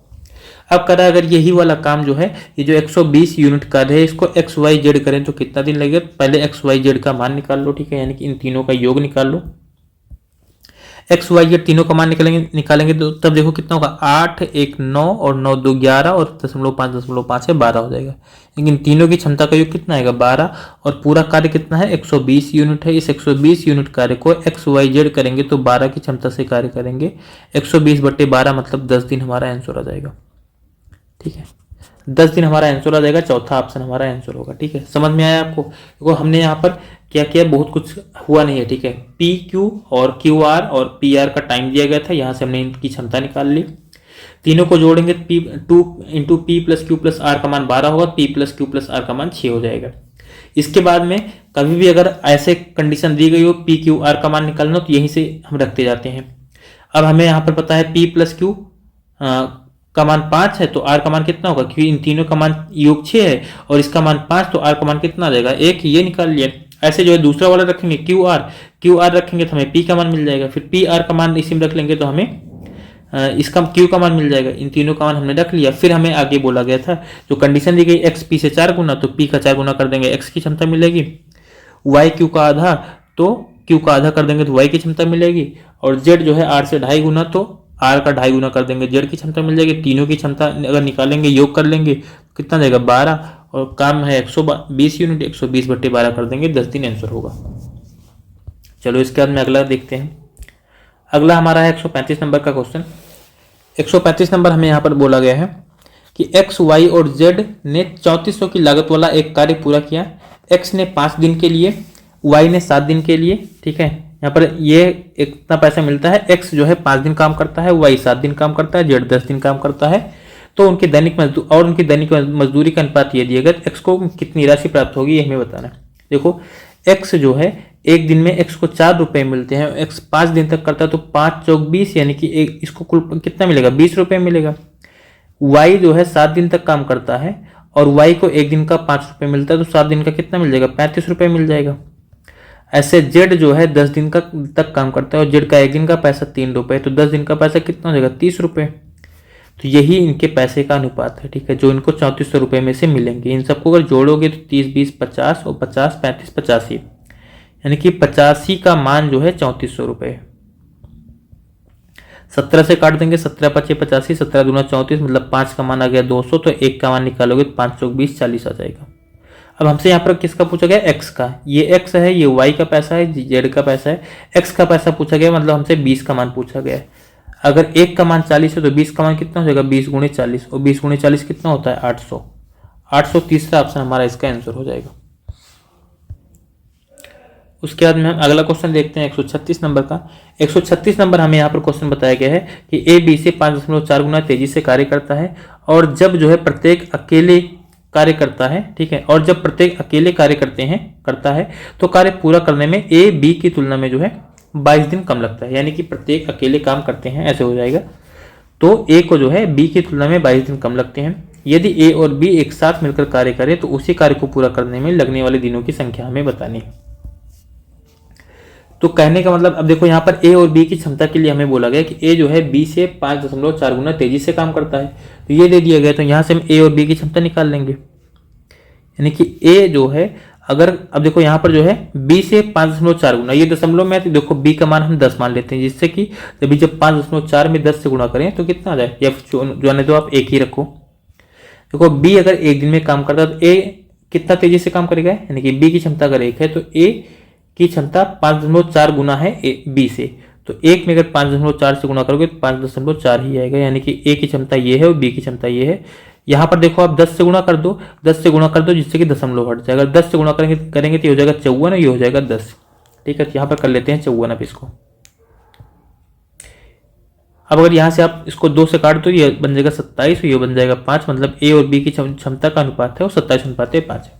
अब कह रहा है अगर यही वाला काम जो है ये जो 120 यूनिट कार्य है इसको एक्स वाई जेड करें तो कितना दिन लगेगा, पहले एक्स वाई जेड का मान निकाल लो। ठीक है, यानी कि इन तीनों का योग निकाल लो, एक्स वाई जेड तीनों का मान निकालेंगे तो तब देखो कितना होगा 8 1 9 और 9 2 11 और 0.5 है 12 हो जाएगा। लेकिन तीनों की क्षमता का योग कितना आएगा 12, और पूरा कार्य कितना है 120 यूनिट है। इस 120 यूनिट कार्य को एक्स वाई जेड करेंगे तो 12 की क्षमता से कार्य करेंगे, 120/12 मतलब 10 दिन हमारा आंसर आ जाएगा। ठीक है, 10 दिन हमारा आंसर आ जाएगा, चौथा ऑप्शन हमारा आंसर होगा। ठीक है, समझ में आया आपको। देखो हमने यहाँ पर क्या किया, बहुत कुछ हुआ नहीं है। ठीक है, पी क्यू और क्यू आर और पी आर का टाइम दिया गया था, यहाँ से हमने इनकी क्षमता निकाल ली। तीनों को जोड़ेंगे p 2 × p + q + r का मान 12 होगा, p + q + r का मान 6 हो जाएगा। इसके बाद में कभी भी अगर ऐसे कंडीशन दी गई हो p q r का मान निकालना तो यहीं से हम रखते जाते हैं। अब हमें यहाँ पर पता है p + q का मान 5 है तो r का मान कितना होगा, क्योंकि इन तीनों का मान योग 6 है और इसका मान 5, तो r का मान कितना आ जाएगा 1, ये निकाल लिया। ऐसे जो है दूसरा वाला रखेंगे क्यू आर रखेंगे तो हमें p का मान मिल जाएगा, फिर पी आर का मान इसी में रख लेंगे तो हमें इसका q का मान मिल जाएगा। इन तीनों का मान हमने रख लिया। फिर हमें आगे बोला गया था जो कंडीशन दी गई x p से 4 गुना, तो p का 4 गुना कर देंगे x की क्षमता मिलेगी, y q का आधा तो q का आधा कर देंगे तो y की क्षमता मिलेगी, और z जो है r से 2.5 गुना तो r का 2.5 गुना कर देंगे, z की क्षमता मिल जाएगी। तीनों की क्षमता अगर निकालेंगे योग कर लेंगे कितना जाएगा 12, और काम है 120 यूनिट, 120/12 कर देंगे, 10 दिन आंसर होगा। चलो इसके बाद में अगला देखते हैं। अगला हमारा है 135 नंबर का क्वेश्चन। 135 नंबर हमें यहाँ पर बोला गया है कि एक्स वाई और जेड ने 3400 की लागत वाला एक कार्य पूरा किया। एक्स ने 5 दिन के लिए, वाई ने 7 दिन के लिए। ठीक है, यहाँ पर ये इतना पैसा मिलता है, एक्स जो है 5 दिन काम करता है, वाई 7 दिन काम करता है, जेड 10 दिन काम करता है। तो उनकी दैनिक मजदूरी का अनुपात ये दिया गया, एक्स को कितनी राशि प्राप्त होगी ये हमें बताना है। देखो एक्स जो है एक दिन में एक्स को 4 रुपए मिलते हैं, एक्स 5 दिन तक करता है तो 5 चौक 20, यानी कि इसको कुल कितना मिलेगा 20 रुपए मिलेगा। वाई जो है 7 दिन तक काम करता है और वाई को एक दिन का 5 रुपये मिलता है, तो 7 दिन का कितना मिल जाएगा, 35 रुपये मिल जाएगा। ऐसे जेड जो है 10 दिन का तक काम करता है और जेड का एक दिन का पैसा 3 रुपये, तो 10 दिन का पैसा कितना हो जाएगा, 30 रुपये। तो यही इनके पैसे का अनुपात है, ठीक है, जो इनको 3400 रुपये में से मिलेंगे। इन सबको अगर जोड़ोगे तो 30, 20, 50 और 50, 35, 85, यानी कि 85 का मान जो है 3400 रुपये। 17 से काट देंगे, 17 पचे 85, 17 दूना 34, मतलब 5 का मान आ गया 200, तो 1 का मान निकालोगे तो 5 चौक 20, 40 आ जाएगा। अब हमसे यहाँ पर किसका पूछा गया, एक्स का। ये एक्स है, ये वाई का पैसा है, जेड का पैसा है। एक्स का पैसा पूछा गया, मतलब हमसे 20 का मान पूछा गया है। अगर 1 का मान 40 है तो 20 का मान कितना हो जाएगा, 20 गुणे 40, और 20 गुणे 40 कितना होता है, 800। 800 तीसरा ऑप्शन हमारा इसका आंसर हो जाएगा। उसके बाद में हम अगला क्वेश्चन देखते हैं 136 नंबर का। 136 नंबर हमें यहाँ पर क्वेश्चन बताया गया है कि ए बी से 5.4 गुना तेजी से कार्य करता है, और जब जो है प्रत्येक अकेले कार्य करता है, ठीक है, और जब प्रत्येक अकेले कार्य करता है तो कार्य पूरा करने में ए बी की तुलना में जो है 22 दिन कम लगता है। यानी कि प्रत्येक अकेले काम करते हैं, ऐसे हो जाएगा। तो ए को जो है बी की तुलना में 22 दिन कम लगते हैं। यदि ए और बी एक साथ मिलकर कार्य करें तो उसी कार्य को पूरा करने में लगने वाले दिनों की संख्या हमें बतानी है। तो कहने का मतलब, अब देखो यहाँ पर ए और बी की क्षमता के लिए हमें बोला गया कि ए जो है बी से 5.4 गुना तेजी से काम करता है, तो ये दे दिया गया, तो यहाँ से हम ए और बी की क्षमता निकाल लेंगे। यानी कि ए जो है, अगर अब देखो यहाँ पर जो है बी से 5.4 गुना, ये दशमलव में, तो देखो बी का मान हम 10 मान लेते हैं, जिससे कि जब 5.4 में 10 से गुणा करें तो कितना आ जाए, या जो आने दो आप एक ही रखो। देखो बी अगर एक दिन में काम करता है तो ए कितना तेजी से काम करेगा, यानी कि बी की क्षमता अगर 1 है तो ए की क्षमता 5.4 गुना है बी से, तो 1 में अगर 5.4 से गुणा करोगे तो 5.4 ही आएगा। यानी कि ए की क्षमता ये है और बी की क्षमता ये है। यहाँ पर देखो आप 10 से गुणा कर दो, 10 से गुणा कर दो, जिससे कि दशमलव हट जाएगा। 10 से गुणा करेंगे तो ये हो जाएगा 54, ये हो जाएगा 10, ठीक है। यहाँ पर कर लेते हैं 54 अब इसको। अब अगर यहाँ से आप इसको 2 से काट दो, ये बन जाएगा 27, ये बन जाएगा 5, मतलब ए और बी की क्षमता का अनुपात है वो 27:5 है।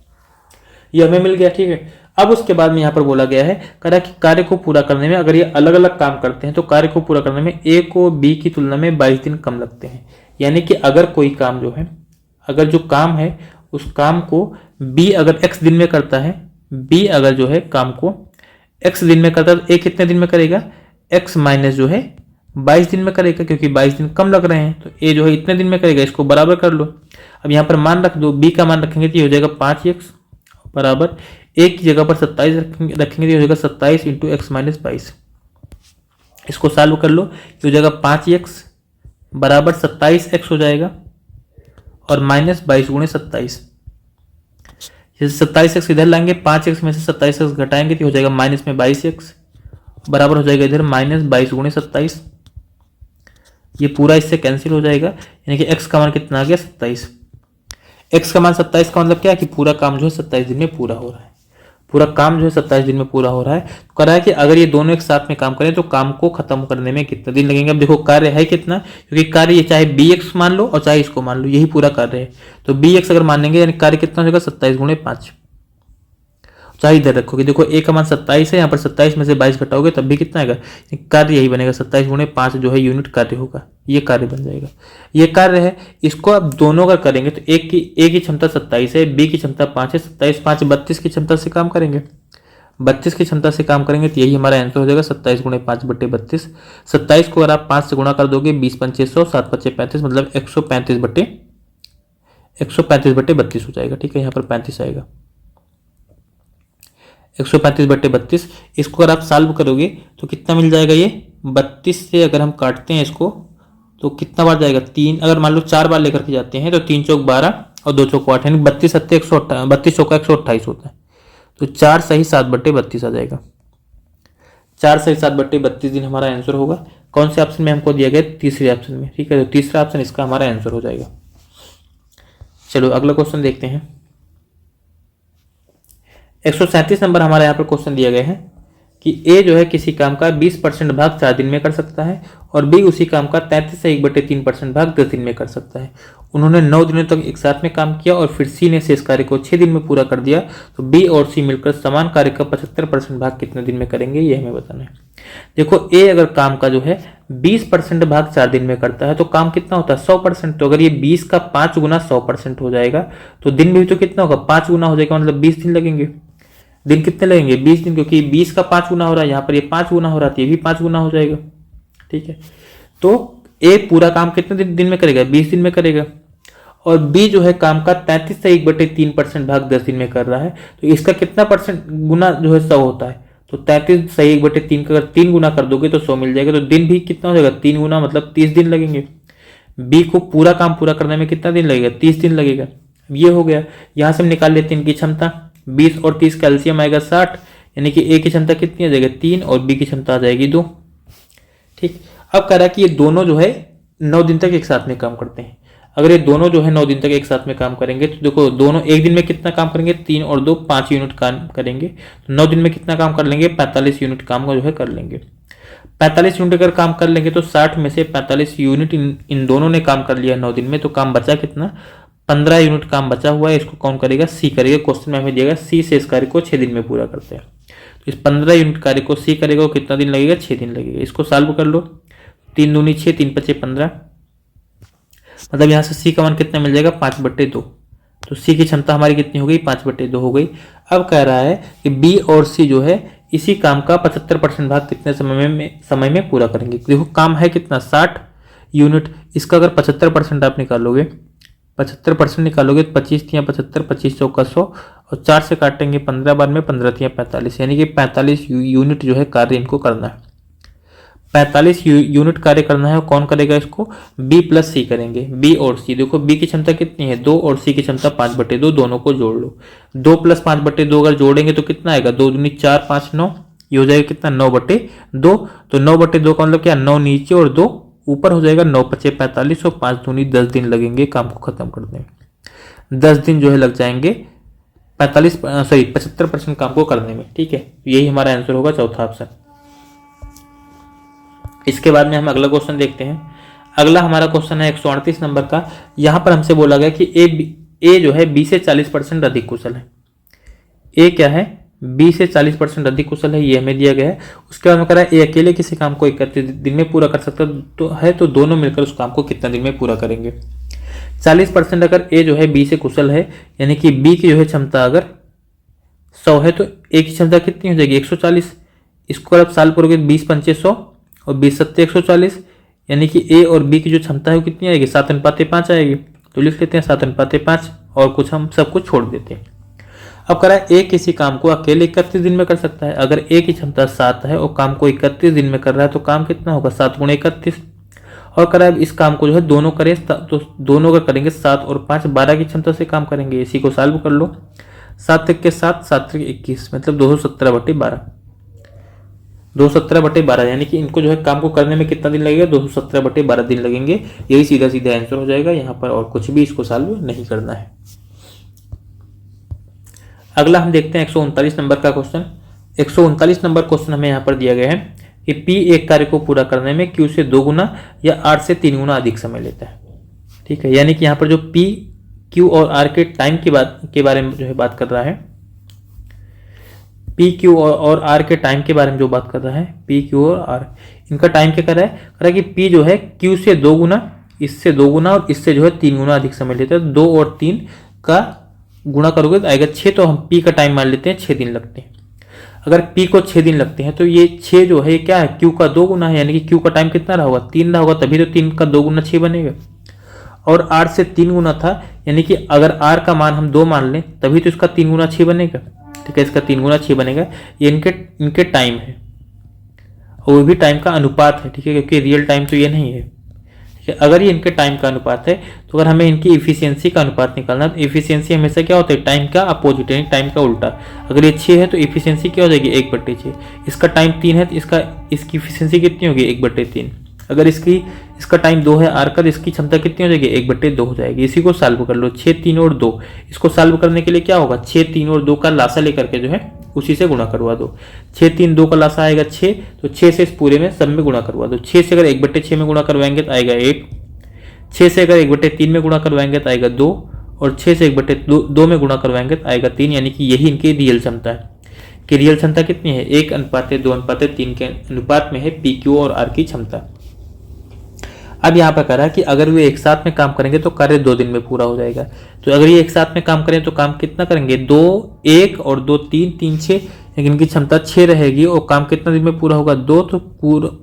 ये हमें मिल गया, ठीक है। अब उसके बाद में यहाँ पर बोला गया है कि कार्य को पूरा करने में अगर ये अलग अलग काम करते हैं तो कार्य को पूरा करने में ए को बी की तुलना में 22 दिन कम लगते हैं। यानी कि अगर कोई काम जो है, अगर जो काम है उस काम को बी अगर x दिन में करता है, बी अगर जो है काम को x दिन में करता है तो ए कितने दिन में करेगा, x माइनस जो है 22 दिन में करेगा, क्योंकि 22 दिन कम लग रहे हैं, तो ए जो है इतने दिन में करेगा। इसको बराबर कर लो। अब यहाँ पर मान रख दो, बी का मान रखेंगे तो ये हो जाएगा 5x बराबर एक की जगह पर 27 रखेंगे तो हो जाएगा 27 इंटू एक्स माइनस 22। इसको सॉल्व कर लो, ये हो जाएगा 5x बराबर 27x हो जाएगा और माइनस 22 गुणे 27। जैसे 27x इधर लाएंगे, 5x में से 27x घटाएंगे तो हो जाएगा माइनस में 22x बराबर हो जाएगा इधर माइनस 22 गुणे 27। ये पूरा इससे कैंसिल हो जाएगा, यानी कि x का मान कितना आ गया 27। x का मान 27 का मतलब क्या है कि पूरा काम जो है 27 दिन में पूरा हो रहा है। पूरा काम जो है 27 दिन में पूरा हो रहा है। तो कह रहा है कि अगर ये दोनों एक साथ में काम करें तो काम को खत्म करने में कितना दिन लगेंगे। अब देखो कार्य है कितना, क्योंकि कार्य ये चाहे bx मान लो और चाहे इसको मान लो, यही पूरा कार्य है। तो bx अगर मानेंगे यानी कार्य कितना हो जाएगा 27 गुणे 5, चाहे इधर रखोगे। देखो a का मान 27 है, यहाँ पर 27 में से 22 घटाओगे तब भी कितना आएगा, कार्य यही बनेगा 27 गुणे 5 जो है यूनिट कार्य होगा, ये कार्य बन जाएगा। ये कार्य है, इसको अब दोनों अगर करेंगे तो ए की क्षमता 27 है, बी की क्षमता 5 है, 27 5 32 की क्षमता से काम करेंगे, 32 की क्षमता से काम करेंगे तो यही हमारा आंसर हो जाएगा 27 गुणे 5 बटे 32। 27 को अगर आप 5 से गुणा कर दोगे 20 पंचे 100, 7 पचे 35, मतलब 135 बटे 32 हो जाएगा, ठीक है। यहाँ पर 35 आएगा, 135 बटे 32। इसको अगर आप सॉल्व करोगे तो कितना मिल जाएगा, ये 32 से अगर हम काटते हैं इसको तो कितना बार जाएगा, 3। अगर मान लो 4 बार लेकर के जाते हैं तो 3 चौक 12 और 2 चौक 8, यानी 32 सत्ते 32 चौका 128 होता है। तो 4 सही 7 बटे 32 आ जाएगा। 4 सही 7 बटे 32 दिन हमारा आंसर होगा। कौन से ऑप्शन में हमको दिया गया, तीसरे ऑप्शन में, ठीक है। तो तीसरा ऑप्शन इसका हमारा आंसर हो जाएगा। चलो अगला क्वेश्चन देखते हैं। 137 नंबर हमारा यहाँ पर क्वेश्चन दिया गया है कि ए जो है किसी काम का 20% भाग 4 दिन में कर सकता है और बी उसी काम का 33 से 1/3% भाग 10 दिन में कर सकता है। उन्होंने 9 दिनों तक एक साथ में काम किया और फिर सी ने शेष कार्य को 6 दिन में पूरा कर दिया, तो बी और सी मिलकर समान कार्य का 75% भाग कितने दिन में करेंगे, ये हमें बताना है। देखो ए अगर काम का जो है 20% भाग 4 दिन में करता है तो काम कितना होता है 100%। तो अगर ये 20 का 5 गुना 100% हो जाएगा तो दिन भी तो कितना होगा 5 गुना हो जाएगा, मतलब 20 दिन लगेंगे। दिन कितने लगेंगे 20 दिन, क्योंकि 20 का 5 गुना हो रहा है, यहाँ पर ये 5 गुना हो रहा है, ये भी 5 गुना हो जाएगा। ठीक है, तो ए पूरा काम कितने दिन में करेगा 20 दिन में करेगा, और बी जो है काम का 33 से 1/3% भाग 10 दिन में कर रहा है, तो इसका कितना परसेंट गुना जो है 100 होता है, तो 33 से 1/3 का अगर 3 गुना कर दोगे तो 100 मिल जाएगा। तो दिन भी कितना हो जाएगा 3 गुना, मतलब 30 दिन लगेंगे। बी को पूरा काम पूरा करने में कितना दिन लगेगा 30 दिन लगेगा। ये हो गया। यहां से हम निकाल लेते हैं इनकी क्षमता, 20 और 30 कैल्शियम आएगा 60, यानी कि ए की क्षमता कितनी आ जाएगी 3 और बी की क्षमता आ जाएगी 2। ठीक, अब कह रहा है कि ये दोनों जो है 9 दिन तक एक साथ में काम करते हैं। अगर ये दोनों जो है 9 दिन तक एक साथ में काम करेंगे तो देखो दोनों एक दिन में कितना काम करेंगे 3 और 2 5 यूनिट काम करेंगे, तो 9 दिन में कितना काम कर लेंगे 45 यूनिट काम जो है कर लेंगे। 45 यूनिट अगर काम कर लेंगे तो 60 में से 45 यूनिट इन दोनों ने काम कर लिया 9 दिन में, तो काम बचा कितना 15 यूनिट काम बचा हुआ है। इसको कौन करेगा सी करेगा। क्वेश्चन में हमें दिया सी से इस कार्य को 6 दिन में पूरा करते हैं, तो इस 15 यूनिट कार्य को सी करेगा, कितना दिन लगेगा 6 दिन लगेगा। इसको सॉल्व कर लो, 3 दूनी 6 3 5 15, मतलब यहां से सी का मान कितना मिल जाएगा 5/2, तो सी की क्षमता हमारी कितनी हो गई 5/2 हो गई। अब कह रहा है कि बी और सी जो है इसी काम का 75% भाग कितने समय में पूरा करेंगे। देखो काम है कितना 60 यूनिट, इसका अगर 75% आप निकालोगे 75% निकालोगे तो 25 तियां 75, 25 चौका 100 और 4 से काटेंगे 15 बार में 15 तियां 45, यानी कि 45 यूनिट जो है कार्य इनको करना है। 45 यूनिट कार्य करना है। कौन करेगा इसको बी प्लस सी करेंगे, बी और सी। देखो बी की क्षमता कितनी है 2 और सी की क्षमता 5/2, दोनों को जोड़ लो। 2 + 5/2 अगर जोड़ेंगे तो कितना आएगा 2 दूनी 4 5 9, ये हो जाएगा कितना 9/2। तो 9/2 का मतलब क्या 9 नीचे और 2 ऊपर हो जाएगा, 9 × 5 = 45 और 5 दूनी 10 दिन लगेंगे काम को खत्म करने में। 10 दिन जो है लग जाएंगे 75% काम को करने में। ठीक है, यही हमारा आंसर होगा चौथा ऑप्शन। इसके बाद में हम अगला क्वेश्चन देखते हैं। अगला हमारा क्वेश्चन है 138 नंबर का। यहां पर हमसे बोला गया कि ए जो है बी से 40% अधिक कुशल है। ए क्या है बी से 40% अधिक कुशल है, ये हमें दिया गया है। उसके बाद में कह रहा है ए अकेले किसी काम को 31 दिन में पूरा कर सकता तो दोनों मिलकर उस काम को कितना दिन में पूरा करेंगे। 40% अगर ए जो है बी से कुशल है, यानी कि बी की जो है क्षमता अगर 100 है तो ए की क्षमता कितनी हो जाएगी 140। इसको अगर आप साल करोगे 20 × 5 = 100 और 20 × 7 = 140, यानी कि ए और बी की जो क्षमता है वो कितनी आएगी 7:5 आएगी। तो लिख लेते हैं 7:5 और कुछ हम सब कुछ छोड़ देते हैं। अब कह रहा है ए किसी काम को अकेले 31 दिन में कर सकता है। अगर ए की क्षमता 7 है और काम को 31 दिन में कर रहा है तो काम कितना होगा 7 × 31। और कह रहा है इस काम को जो है दोनों करें तो दोनों अगर करेंगे 7 और 5 12 की क्षमता से काम करेंगे। इसी को सॉल्व कर लो, 7 × 7 7 × 21 मतलब 217/12, 217/12, यानी कि इनको जो है काम को करने में कितना दिन लगेगा 217/12 दिन लगेंगे। यही सीधा सीधा आंसर हो जाएगा यहाँ पर, और कुछ भी इसको सॉल्व नहीं करना है। अगला हम देखते हैं 139 नंबर का क्वेश्चन। 139 नंबर क्वेश्चन हमें यहाँ पर दिया गया है कि पी एक कार्य को पूरा करने में क्यू से 2 गुना या आर से 3 गुना अधिक समय लेता है। ठीक है, यानी कि यहाँ पर जो पी क्यू और आर के टाइम के बारे में जो है बात कर रहा है, पी क्यू और आर के टाइम के बारे में जो बात कर रहा है, पी क्यू और आर इनका टाइम क्या कर रहा है कि पी जो है क्यू से 2 गुना, इससे 2 गुना और इससे जो है 3 गुना अधिक समय लेता है। 2 और 3 का गुणा करोगे तो आएगा 6, तो हम पी का टाइम मान लेते हैं 6 दिन लगते हैं। अगर पी को 6 दिन लगते हैं तो ये 6 जो है क्या है क्यू का 2 गुना है, यानी कि क्यू का टाइम कितना रहा होगा 3 रहा होगा, तभी तो 3 का 2 गुना 6 बनेगा। और आर से 3 गुना था, यानी कि अगर आर का मान हम 2 मान लें तभी तो इसका 3 गुना 6 बनेगा। ठीक है, इसका 3 गुना 6 बनेगा। ये इनके टाइम है और वो भी टाइम का अनुपात है। ठीक है, क्योंकि रियल टाइम तो ये नहीं है। ठीक है, अगर ये इनके टाइम का अनुपात है तो अगर हमें इनकी इफिशियंसी का अनुपात निकालना है तो इफिशियंसी हमेशा क्या होता है टाइम का अपोजिट, यानी टाइम का उल्टा। अगर ये 6 है तो इफिशियंसी क्या हो जाएगी 1/6। इसका टाइम 3 है तो इसकी इफिशियंसी कितनी होगी 1/3। अगर इसका टाइम 2 है आर का, तो इसकी क्षमता कितनी हो जाएगी 1/2 हो जाएगी। इसी को सॉल्व कर लो, 6 3 और 2। इसको सॉल्व करने के लिए क्या होगा 6 3 और 2 का लासा लेकर के जो है उसी से गुणा करवा दो। 6 3 2 का लासा आएगा 6, तो 6 से इस पूरे में सब में गुणा करवा दो। 6 से अगर 1/6 में गुणा करवाएंगे तो आएगा 1, 6 से अगर 1/3 में गुणा करवाएंगे तो आएगा 2, और 6 से 1/2 में गुणा करवाएंगे तो आएगा 3, यानी कि यही इनकी रियल क्षमता है। कि रियल क्षमता कितनी है, 1:2:3 के अनुपात में है पी क्यू और आर की क्षमता। अब यहाँ पर कह रहा है कि अगर वे एक साथ में काम करेंगे तो कार्य 2 दिन में पूरा हो जाएगा। तो अगर ये एक साथ में काम करें तो काम कितना करेंगे, 2 1 और 2 3 3 6, लेकिन इनकी क्षमता 6 रहेगी और काम कितना दिन में पूरा होगा, 2, तो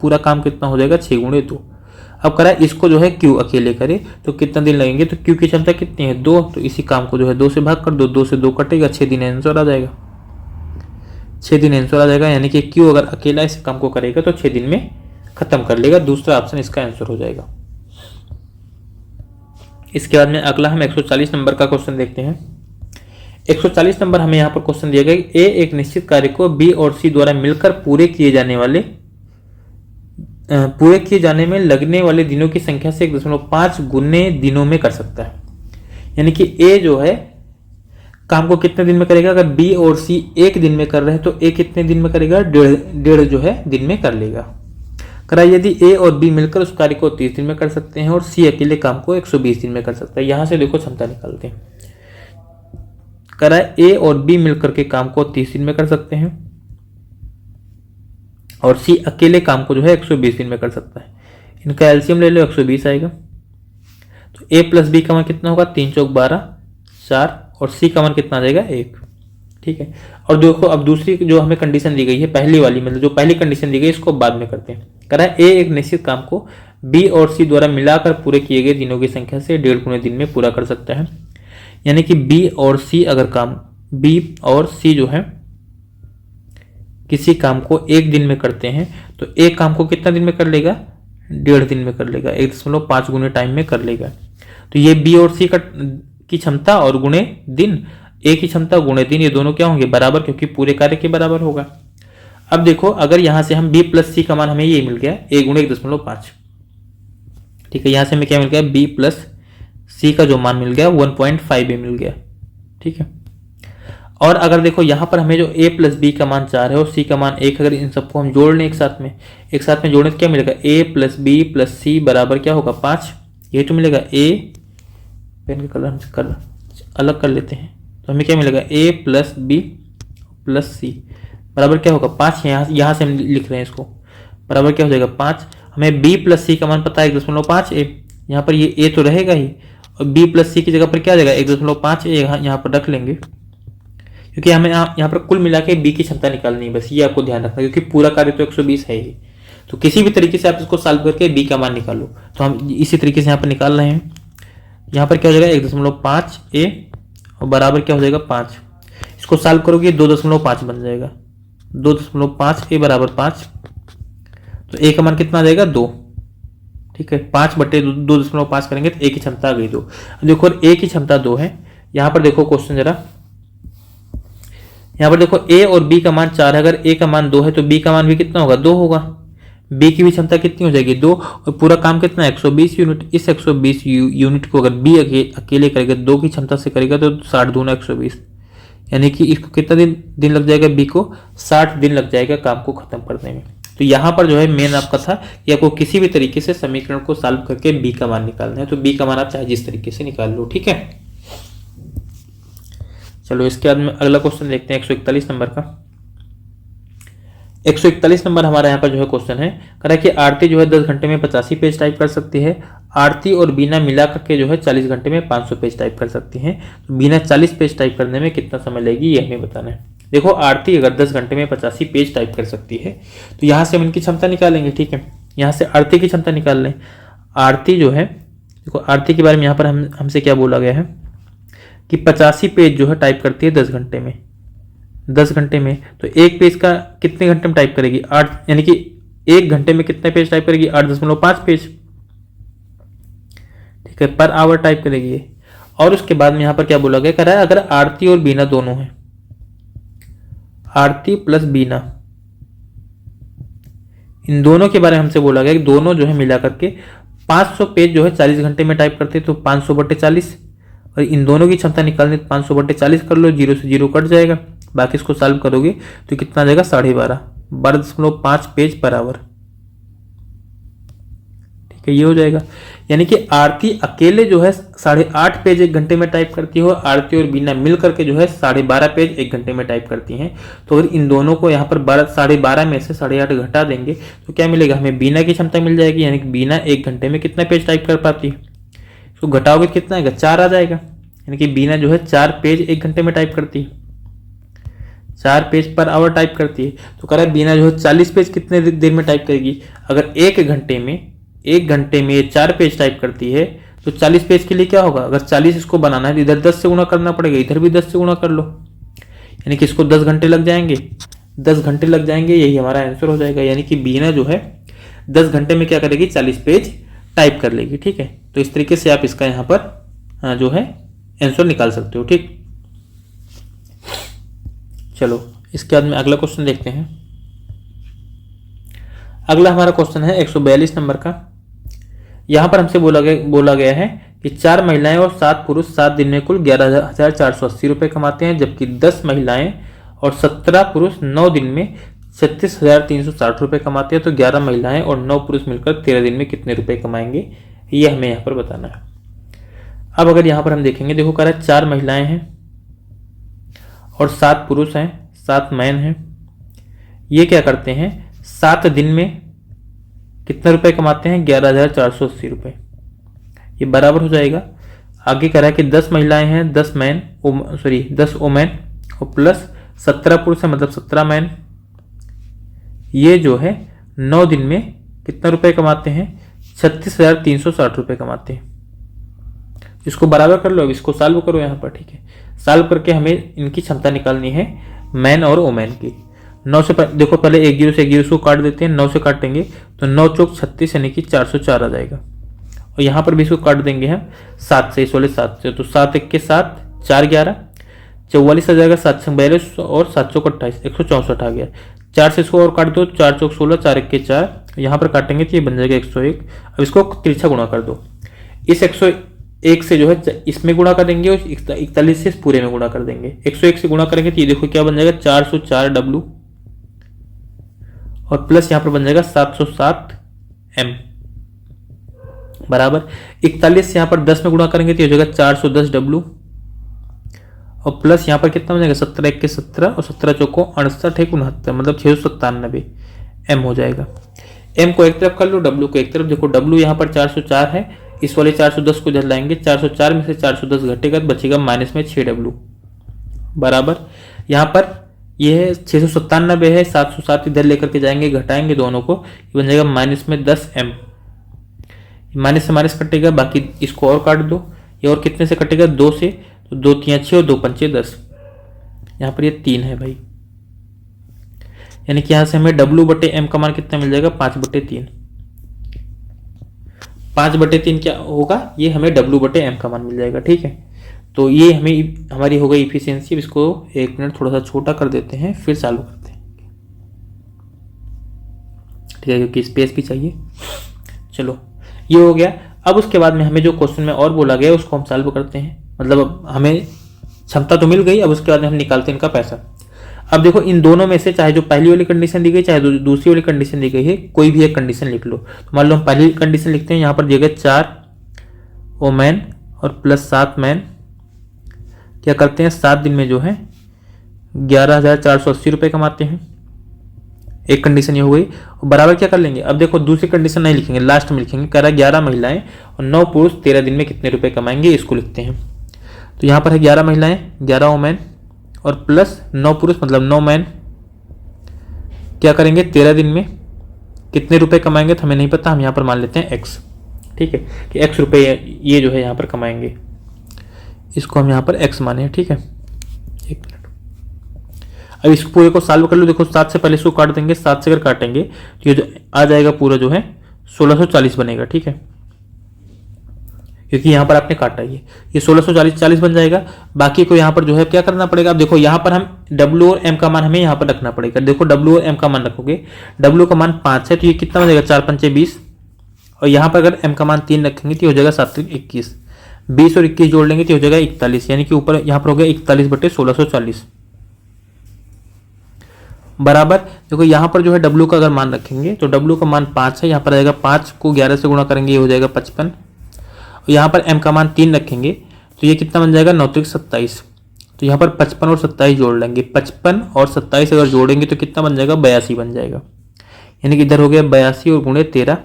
पूरा काम कितना हो जाएगा, 6 × 2। अब कह रहा है इसको जो है क्यू अकेले करे तो कितना दिन लगेंगे, तो क्यू की क्षमता कितनी है, 2, तो इसी काम को जो है 2 से भाग कर दो, 2 से 2 कटेगा, 6 दिन आंसर आ जाएगा, 6 दिन आंसर आ जाएगा। यानी कि क्यू अगर अकेला इस काम को करेगा तो 6 दिन में खत्म कर लेगा। दूसरा ऑप्शन इसका आंसर हो जाएगा। इसके बाद में अगला हम 140 नंबर का क्वेश्चन देखते हैं। 140 नंबर हमें यहाँ पर क्वेश्चन दिया गया कि ए एक निश्चित कार्य को बी और सी द्वारा मिलकर पूरे किए जाने में लगने वाले दिनों की संख्या से 1.5 गुने दिनों में कर सकता है। यानी कि ए जो है काम को कितने दिन में करेगा, अगर बी और सी एक दिन में कर रहे हैं तो ए कितने दिन में करेगा, डेढ़ जो है दिन में कर लेगा। करा यदि ए और बी मिलकर उस कार्य को 30 दिन में कर सकते हैं और सी अकेले काम को 120 दिन में कर सकता है। यहां से देखो क्षमता निकालते हैं। करा ए और बी मिलकर के काम को 30 दिन में कर सकते हैं और सी अकेले काम को जो है 120 दिन में कर सकता है। इनका एलसीएम ले लो, 120 आएगा। तो ए प्लस बी का मान कितना होगा, 3 चौक 12 4, और सी का मान कितना आ जाएगा, 1। ठीक है। और देखो अब दूसरी जो हमें कंडीशन दी गई है, पहली वाली मतलब जो पहली कंडीशन दी गई इसको बाद में करते हैं। कह रहा है ए एक निश्चित काम को बी और सी द्वारा मिलाकर पूरे किए गए दिनों की संख्या से 1.5 गुने दिन में पूरा कर सकता है। यानी कि बी और सी जो है किसी काम को 1 दिन में करते हैं तो एक काम को कितना दिन में कर लेगा, 1.5 दिन में कर लेगा, 1.5 गुने टाइम में कर लेगा। तो ये बी और सी की क्षमता और गुणे दिन, ए की क्षमता गुणे दिन, ये दोनों क्या होंगे, बराबर, क्योंकि पूरे कार्य के बराबर होगा। अब देखो अगर यहां से हम b प्लस सी का मान हमें ये मिल गया, a गुणे 1.5। ठीक है, यहां से हमें क्या मिल गया, b प्लस सी का जो मान मिल गया 1.5 मिल गया। ठीक है। और अगर देखो यहां पर हमें जो a प्लस बी का मान 4 है और c का मान 1, अगर इन सबको हम जोड़ लें एक साथ में जोड़ने तो क्या मिलेगा, a प्लस बी प्लस सी बराबर क्या होगा, 5। ये तो मिलेगा a, पेन का कलर अलग कर लेते हैं, तो हमें क्या मिलेगा, a प्लस बी प्लस सी बराबर क्या होगा, 5। यहाँ से हम लिख रहे हैं इसको, बराबर क्या हो जाएगा, 5। हमें b प्लस सी का मान पता है 1.5 a, यहाँ पर ये a तो रहेगा ही, और b प्लस सी की जगह पर क्या आ जाएगा, 1.5 a यहाँ पर रख लेंगे, क्योंकि हमें यहाँ पर कुल मिला के b की क्षमता निकालनी है, बस ये आपको ध्यान रखना, क्योंकि पूरा कार्य तो 120 है ही। तो किसी भी तरीके से आप इसको सॉल्व करके b का मान निकालो, तो हम इसी तरीके से यहाँ पर निकाल रहे हैं। यहाँ पर क्या हो जाएगा, 1.5 a और बराबर क्या हो जाएगा, 5। इसको सॉल्व करोगे 2.5 बन जाएगा, 2.5 a बराबर 5, तो a का मान कितना आ जाएगा, 2। ठीक है, 5/2.5 करेंगे तो a की क्षमता आ गई 2। देखो a की क्षमता 2 है। यहाँ पर देखो क्वेश्चन जरा, यहाँ पर देखो a और b का मान 4 है, अगर a का मान 2 है तो b का मान भी कितना होगा, 2 होगा। b की भी क्षमता कितनी हो जाएगी, 2, और पूरा काम कितना है, 120 यूनिट। इस 120 यूनिट को अगर b अकेले करेगा, 2 की क्षमता से करेगा तो 60 दूना 120, यानी कि इसको कितना दिन लग जाएगा, b को 60 दिन लग जाएगा काम को खत्म करने में। तो यहाँ पर जो है मेन आपका था कि आपको किसी भी तरीके से समीकरण को सॉल्व करके b का मान निकालना है, तो b का मान आप चाहे जिस तरीके से निकाल लो। ठीक है, चलो इसके बाद में अगला क्वेश्चन देखते हैं 141 नंबर का। 141 नंबर हमारा यहाँ पर जो है क्वेश्चन है, कह रहा है कि आरती जो है 10 घंटे में 85 पेज टाइप कर सकती है, आरती और बीना मिला करके जो है 40 घंटे में 500 पेज टाइप कर सकती हैं। तो बीना 40 पेज टाइप करने में कितना समय लगेगी ये हमें बताना है। देखो आरती अगर 10 घंटे में 85 पेज टाइप कर सकती है तो यहाँ से हम इनकी क्षमता निकालेंगे। ठीक है, यहाँ से आरती की क्षमता निकाल लें। आरती जो है, देखो आरती के बारे में यहाँ पर हमसे क्या बोला गया है कि 85 पेज जो है टाइप करती है 10 घंटे में। 10 घंटे में तो एक पेज का कितने घंटे में टाइप करेगी, 8, यानी कि 1 घंटे में कितने पेज टाइप करेगी, 8.5 पेज। ठीक है, पर आवर टाइप करेगी ये। और उसके बाद में यहाँ पर क्या बोला गया, कह रहा है अगर आरती और बीना दोनों है, आरती प्लस बीना, इन दोनों के बारे में हमसे बोला गया कि दोनों जो है मिला करके 500 पेज जो है 40 घंटे में टाइप करते, तो 500/40, और इन दोनों की क्षमता निकालने 500/40 कर लो, 0 से 0 कट जाएगा, बाकी इसको सॉल्व करोगे तो कितना आ जाएगा, 12.5, 12.5 पेज पर आवर। ठीक ठीक है, ये हो जाएगा। यानी कि आरती अकेले जो है 8.5 पेज 1 घंटे में टाइप करती है, आरती और बीना मिल करके जो है 12.5 पेज 1 घंटे में टाइप करती हैं। तो अगर इन दोनों को यहाँ पर 12.5 में से 8.5 घटा देंगे तो क्या मिलेगा, हमें बीना की क्षमता मिल जाएगी। यानी कि बीना 1 घंटे में कितना पेज टाइप कर पाती है, इसको घटाओगे तो कितना आएगा, 4 आ जाएगा। यानी कि बीना जो है 4 पेज 1 घंटे में टाइप करती है, 4 पेज पर आवर टाइप करती है। तो कह रहा है बीना जो है 40 पेज कितने देर में टाइप करेगी। अगर 1 घंटे में ये 4 पेज टाइप करती है तो 40 पेज के लिए क्या होगा, अगर 40 इसको बनाना है तो इधर 10 से गुणा करना पड़ेगा, इधर भी 10 से गुणा कर लो। यानी कि इसको 10 घंटे लग जाएंगे, 10 घंटे लग जाएंगे, यही हमारा आंसर हो जाएगा। यानी कि बीना जो है 10 घंटे में क्या करेगी, 40 पेज टाइप कर लेगी। ठीक है, तो इस तरीके से आप इसका यहाँ पर जो है आंसर निकाल सकते हो। ठीक, चलो इसके बाद में अगला क्वेश्चन देखते हैं। अगला हमारा क्वेश्चन है 142 नंबर का। यहां पर हमसे बोला गया है कि 4 महिलाएं और 7 पुरुष 7 दिन में कुल 11,480 रुपए कमाते हैं, जबकि 10 महिलाएं और 17 पुरुष 9 दिन में 36,360 रुपए कमाते हैं। तो 11 महिलाएं और 9 पुरुष मिलकर 13 दिन में कितने रुपए कमाएंगे, ये हमें यहाँ पर बताना है। अब अगर यहाँ पर हम देखेंगे, देखो कह रहा है 4 महिलाएं हैं और 7 पुरुष हैं, 7 मैन हैं। ये क्या करते हैं, 7 दिन में कितने रुपए कमाते हैं, 11,480 रुपए। ये बराबर हो जाएगा। आगे कह रहा है कि 10 महिलाएं हैं, 10 वोमेन और प्लस 17 पुरुष है, मतलब 17 मैन। ये जो है 9 दिन में कितना रुपए कमाते हैं, 36,360 रुपए कमाते हैं। इसको बराबर कर लो, अब इसको सॉल्व करो यहाँ पर। ठीक है, सॉल्व करके हमें इनकी क्षमता निकालनी है, मैन और वोमेन की। 9 से देखो पहले 1 0 से 1 0 को काट देते हैं, 9 से काटेंगे तो 9 चौक 36 यानी कि 404 आ जाएगा। और यहाँ पर भी इसको काट देंगे हम 7 से, इस वाले 7 से, तो 7 1 के 7, 4 11 44 आ जाएगा, 7 6 42 और 7 चौक 28, 164 आ गया। 4 से इसको और काट दो, 4 चौक 16, 4 1 के 4, यहाँ पर काटेंगे तो ये बन जाएगा 101। अब इसको तिरछा गुणा कर दो, इस 101 से जो है इसमें गुणा कर देंगे और 41 से इस पूरे में गुणा कर देंगे। 101 से गुणा करेंगे तो ये देखो क्या बन जाएगा, 404 W और प्लस यहाँ पर बन जाएगा 707 M बराबर 41 से यहाँ पर 10 में गुणा करेंगे तो ये हो जाएगा 410 W और प्लस यहाँ पर कितना बन जाएगा, 17 1 के 17 और 17 चौको 68 1 69, मतलब 697 M हो जाएगा। M को एक तरफ कर लो, W को एक तरफ। देखो W यहाँ पर 404 है, इस वाले 410 को इधर लाएंगे, 404 में से 410 घटेगा तो बचेगा माइनस में 6W बराबर। यहाँ पर यह 697 है, 707 इधर लेकर के जाएंगे, घटाएंगे दोनों को, ये बन जाएगा माइनस में 10M। माइनस से माइनस कटेगा, बाकी इसको और काट दो, ये और कितने से कटेगा, 2 से, तो 2 3 6 और 2 5 10, यहाँ पर ये 3 है भाई। यानी कि यहाँ से हमें W/M का मान कितना मिल जाएगा, 5/3। 5/3 क्या होगा, ये हमें W/M का मान मिल जाएगा। ठीक है, तो ये हमारी हो गई इफिशियंसी। इसको 1 मिनट थोड़ा सा छोटा कर देते हैं, फिर चालू करते हैं। ठीक है, क्योंकि स्पेस भी चाहिए। चलो ये हो गया। अब उसके बाद में हमें जो क्वेश्चन में और बोला गया उसको हम सॉल्व करते हैं। मतलब हमें क्षमता तो मिल गई, अब उसके बाद में हम निकालते हैं इनका पैसा। अब देखो इन दोनों में से चाहे जो पहली वाली कंडीशन दी गई चाहे दूसरी वाली कंडीशन दी गई है, कोई भी एक कंडीशन लिख लो। तो मान लो हम पहली कंडीशन लिखते हैं, यहाँ पर दिए गए 4 वोमेन और प्लस 7 मैन क्या करते हैं, 7 दिन में जो है 11,480 रुपए कमाते हैं। एक कंडीशन ये हो गई। और बराबर क्या कर लेंगे, अब देखो दूसरी कंडीशन नहीं लिखेंगे, लास्ट में लिखेंगे। कह रहा है 11 महिलाएं और 9 पुरुष 13 दिन में कितने रुपए कमाएंगे, इसको लिखते हैं। तो यहाँ पर है 11 महिलाएं, 11 वोमेन और प्लस 9 पुरुष मतलब 9 मैन क्या करेंगे, 13 दिन में कितने रुपए कमाएंगे तो हमें नहीं पता, हम यहाँ पर मान लेते हैं x। ठीक है, कि x रुपए ये जो है यहाँ पर कमाएंगे, इसको हम यहाँ पर x माने हैं। ठीक है, 1 मिनट। अब इस पूरे को सॉल्व कर लो। देखो 7 से पहले इसको काट देंगे, 7 से अगर काटेंगे तो ये जो आ जाएगा पूरा जो है 1640 बनेगा। ठीक है, क्योंकि यहाँ पर आपने काटा ये 1640 बन जाएगा। बाकी को यहाँ पर जो है क्या करना पड़ेगा, अब देखो यहाँ पर हम W और M का मान हमें यहाँ पर रखना पड़ेगा। देखो W और M का मान रखोगे, W का मान 5 है तो ये कितना बन जाएगा, 4 5 20 और यहाँ पर अगर M का मान 3 रखेंगे तो हो जाएगा 7 21, 20 और 21 जोड़ लेंगे तो हो जाएगा 41, यानी कि ऊपर यहाँ पर हो गया 41/1640। बराबर देखो यहाँ पर जो है W का अगर मान रखेंगे तो W का मान 5 है, यहाँ पर आएगा 5 को 11 से गुणा करेंगे ये हो जाएगा 55। और यहाँ पर M का मान 3 रखेंगे तो ये कितना बन जाएगा 9 त्रिक 27। तो यहाँ पर 55 और 27 जोड़ लेंगे, 55 और 27 अगर जोड़ेंगे तो कितना बन जाएगा 82 बन जाएगा। यानी कि इधर हो गया 82 और गुणे 13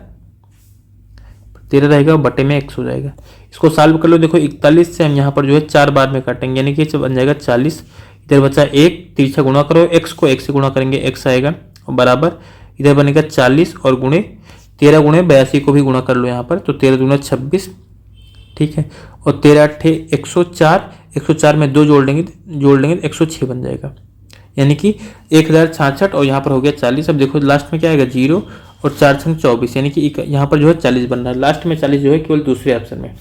रहेगा बटे में x हो जाएगा। इसको सॉल्व कर लो, देखो 41 से हम यहाँ पर जो है 4 बार में काटेंगे यानी कि बन जाएगा 40। इधर बचा 1, तिरछा गुणा करो, x को 1 से गुणा करेंगे x आएगा और बराबर इधर बनेगा 40 और गुणे 13 गुणे 82 को भी गुणा कर लो यहाँ पर, तो 13 दूना 26, ठीक है। और 13 अट्ठे 104, 104 में 2 जोड़ लेंगे तो 106 बन जाएगा। यानी कि 1066 और यहाँ पर हो गया 40। अब देखो लास्ट में क्या आएगा 0 और 4 संग 24, यानी कि यहाँ पर जो है 40 बन रहा है। लास्ट में 40 जो है केवल दूसरे ऑप्शन में,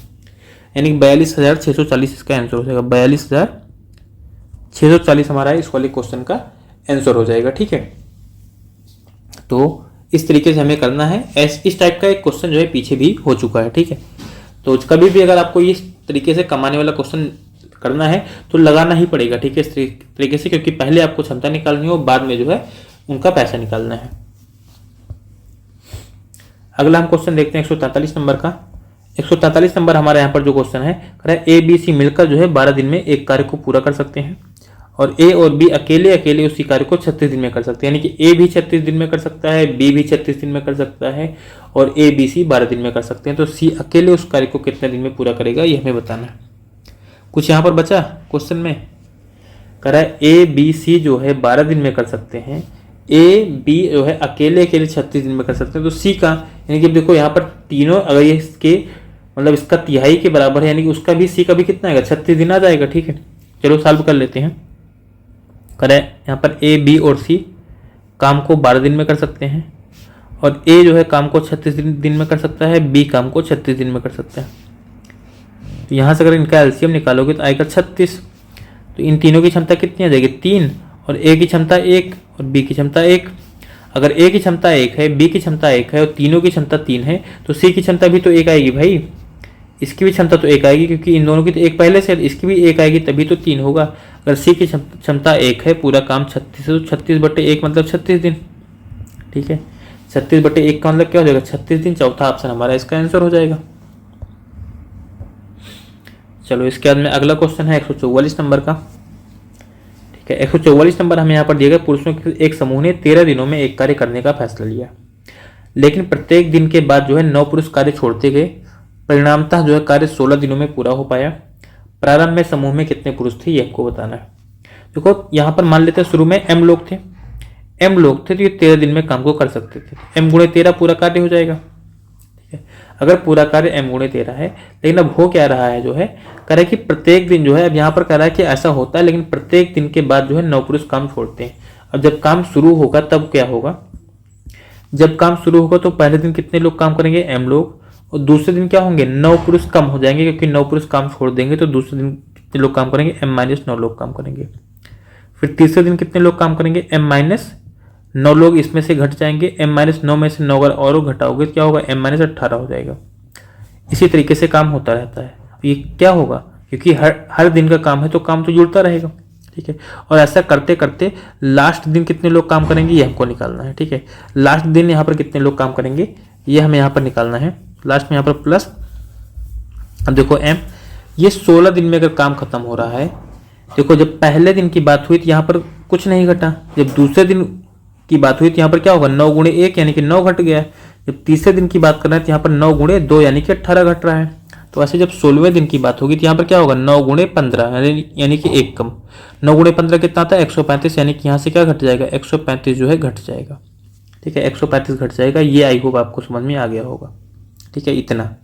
यानी कि 42,640 इसका आंसर हो जाएगा। 42,640 हमारा इस वाले क्वेश्चन का आंसर हो जाएगा, ठीक है। तो इस तरीके से हमें करना है। इस टाइप का एक क्वेश्चन जो है पीछे भी हो चुका है, ठीक है। तो कभी भी अगर आपको इस तरीके से कमाने वाला क्वेश्चन करना है तो लगाना ही पड़ेगा, ठीक है, इस तरीके से, क्योंकि पहले आपको क्षमता निकालनी हो, बाद में जो है उनका पैसा निकालना है। अगला हम क्वेश्चन देखते हैं 143 नंबर का। 143 नंबर हमारे यहाँ पर जो क्वेश्चन है, कह रहा है ए बी सी मिलकर जो है 12 दिन में एक कार्य को पूरा कर सकते हैं और ए और बी अकेले अकेले उसी कार्य को 36 दिन में कर सकते हैं। यानी कि ए भी 36 दिन में कर सकता है, बी भी 36 दिन में कर सकता है और ए बी सी 12 दिन में कर सकते हैं। तो सी अकेले उस कार्य को कितने दिन में पूरा करेगा ये हमें बताना है। कुछ यहाँ पर बचा क्वेश्चन में, कह रहा है ए बी सी जो है 12 दिन में कर सकते हैं, ए बी जो है अकेले अकेले 36 दिन में कर सकते हैं। तो सी का यानी कि देखो यहाँ पर तीनों अगर ये इसके मतलब इसका तिहाई के बराबर है, यानी कि उसका भी सी का भी कितना आएगा 36 दिन आ जाएगा, ठीक है। चलो सॉल्व कर लेते हैं। करें यहाँ पर ए बी और सी काम को 12 दिन में कर सकते हैं और ए जो है काम को 36 दिन में कर सकता है, बी काम को 36 दिन में कर सकता है। तो यहाँ से अगर इनका एलसीएम निकालोगे तो आएगा 36। तो इन तीनों की क्षमता कितनी आ जाएगी 3 और ए की क्षमता 1 और बी की क्षमता 1। अगर ए की क्षमता 1 है, बी की क्षमता 1 है और तीनों की क्षमता 3 है तो सी की क्षमता भी तो 1 आएगी भाई, इसकी भी क्षमता तो 1 आएगी क्योंकि इन दोनों की तो 1 पहले से, इसकी भी 1 आएगी तभी तो 3 होगा। अगर सी की क्षमता 1 है, पूरा काम 36 है तो 36/1 मतलब 36 दिन, ठीक है। 36/1 का मतलब क्या हो जाएगा 36 दिन। चौथा ऑप्शन हमारा इसका आंसर हो जाएगा। चलो इसके बाद में अगला क्वेश्चन है 144 नंबर का, ठीक है। 144 नंबर हमें यहाँ पर दिया गया, पुरुषों के एक समूह ने 13 दिनों में एक कार्य करने का फैसला लिया, लेकिन प्रत्येक दिन के बाद जो है 9 पुरुष कार्य छोड़ते गए। परिणामतः जो है कार्य 16 दिनों में पूरा हो पाया। प्रारंभ में समूह में कितने पुरुष थे ये आपको बताना है। देखो यहाँ पर मान लेते हैं शुरू में m लोग थे, तो ये 13 दिन में काम को कर सकते थे। m गुणे 13 पूरा कार्य हो जाएगा, ठीक है। अगर पूरा कार्य m गुणे 13 है, लेकिन अब हो क्या रहा है जो है, कह रहा है कि प्रत्येक दिन जो है, अब यहाँ पर कह रहा है कि ऐसा होता है लेकिन प्रत्येक दिन के बाद जो है 9 पुरुष काम छोड़ते हैं। अब जब काम शुरू होगा तब क्या होगा, जब काम शुरू होगा तो पहले दिन कितने लोग काम करेंगे m लोग, और दूसरे दिन क्या होंगे 9 पुरुष कम हो जाएंगे क्योंकि 9 पुरुष काम छोड़ देंगे तो दूसरे दिन कितने लोग काम करेंगे m-9 लोग काम करेंगे। फिर तीसरे दिन कितने लोग काम करेंगे m-9 लोग इसमें से घट जाएंगे, m-9 में से 9 अगर और घटाओगे तो क्या होगा m-18 हो जाएगा। इसी तरीके से काम होता रहता है। ये क्या होगा, क्योंकि हर दिन का काम है तो काम तो जुड़ता रहेगा, ठीक है। और ऐसा करते करते लास्ट दिन कितने लोग काम करेंगे ये हमको निकालना है, ठीक है। लास्ट दिन यहाँ पर कितने लोग काम करेंगे ये हमें यहाँ पर निकालना है। लास्ट में यहाँ पर प्लस, अब देखो m, ये 16 दिन में अगर काम खत्म हो रहा है, देखो जब पहले दिन की बात हुई तो यहाँ पर कुछ नहीं घटा, जब दूसरे दिन की बात हुई तो यहाँ पर क्या होगा 9 गुणे 1 यानी कि 9 घट गया। जब तीसरे दिन की बात कर रहे हैं तो यहाँ पर 9 गुणे 2 यानी कि 18 घट रहा है। तो ऐसे जब 16वें दिन की बात होगी तो यहाँ पर क्या होगा 9 गुणे 15 यानी कि 1 कम। 9 गुणे 15 कितना आता है 135, यानी कि यहाँ से क्या घट जाएगा 135 जो है घट जाएगा, ठीक है। 135 घट जाएगा। ये आई होप आपको समझ में आ गया होगा, ठीक है। इतना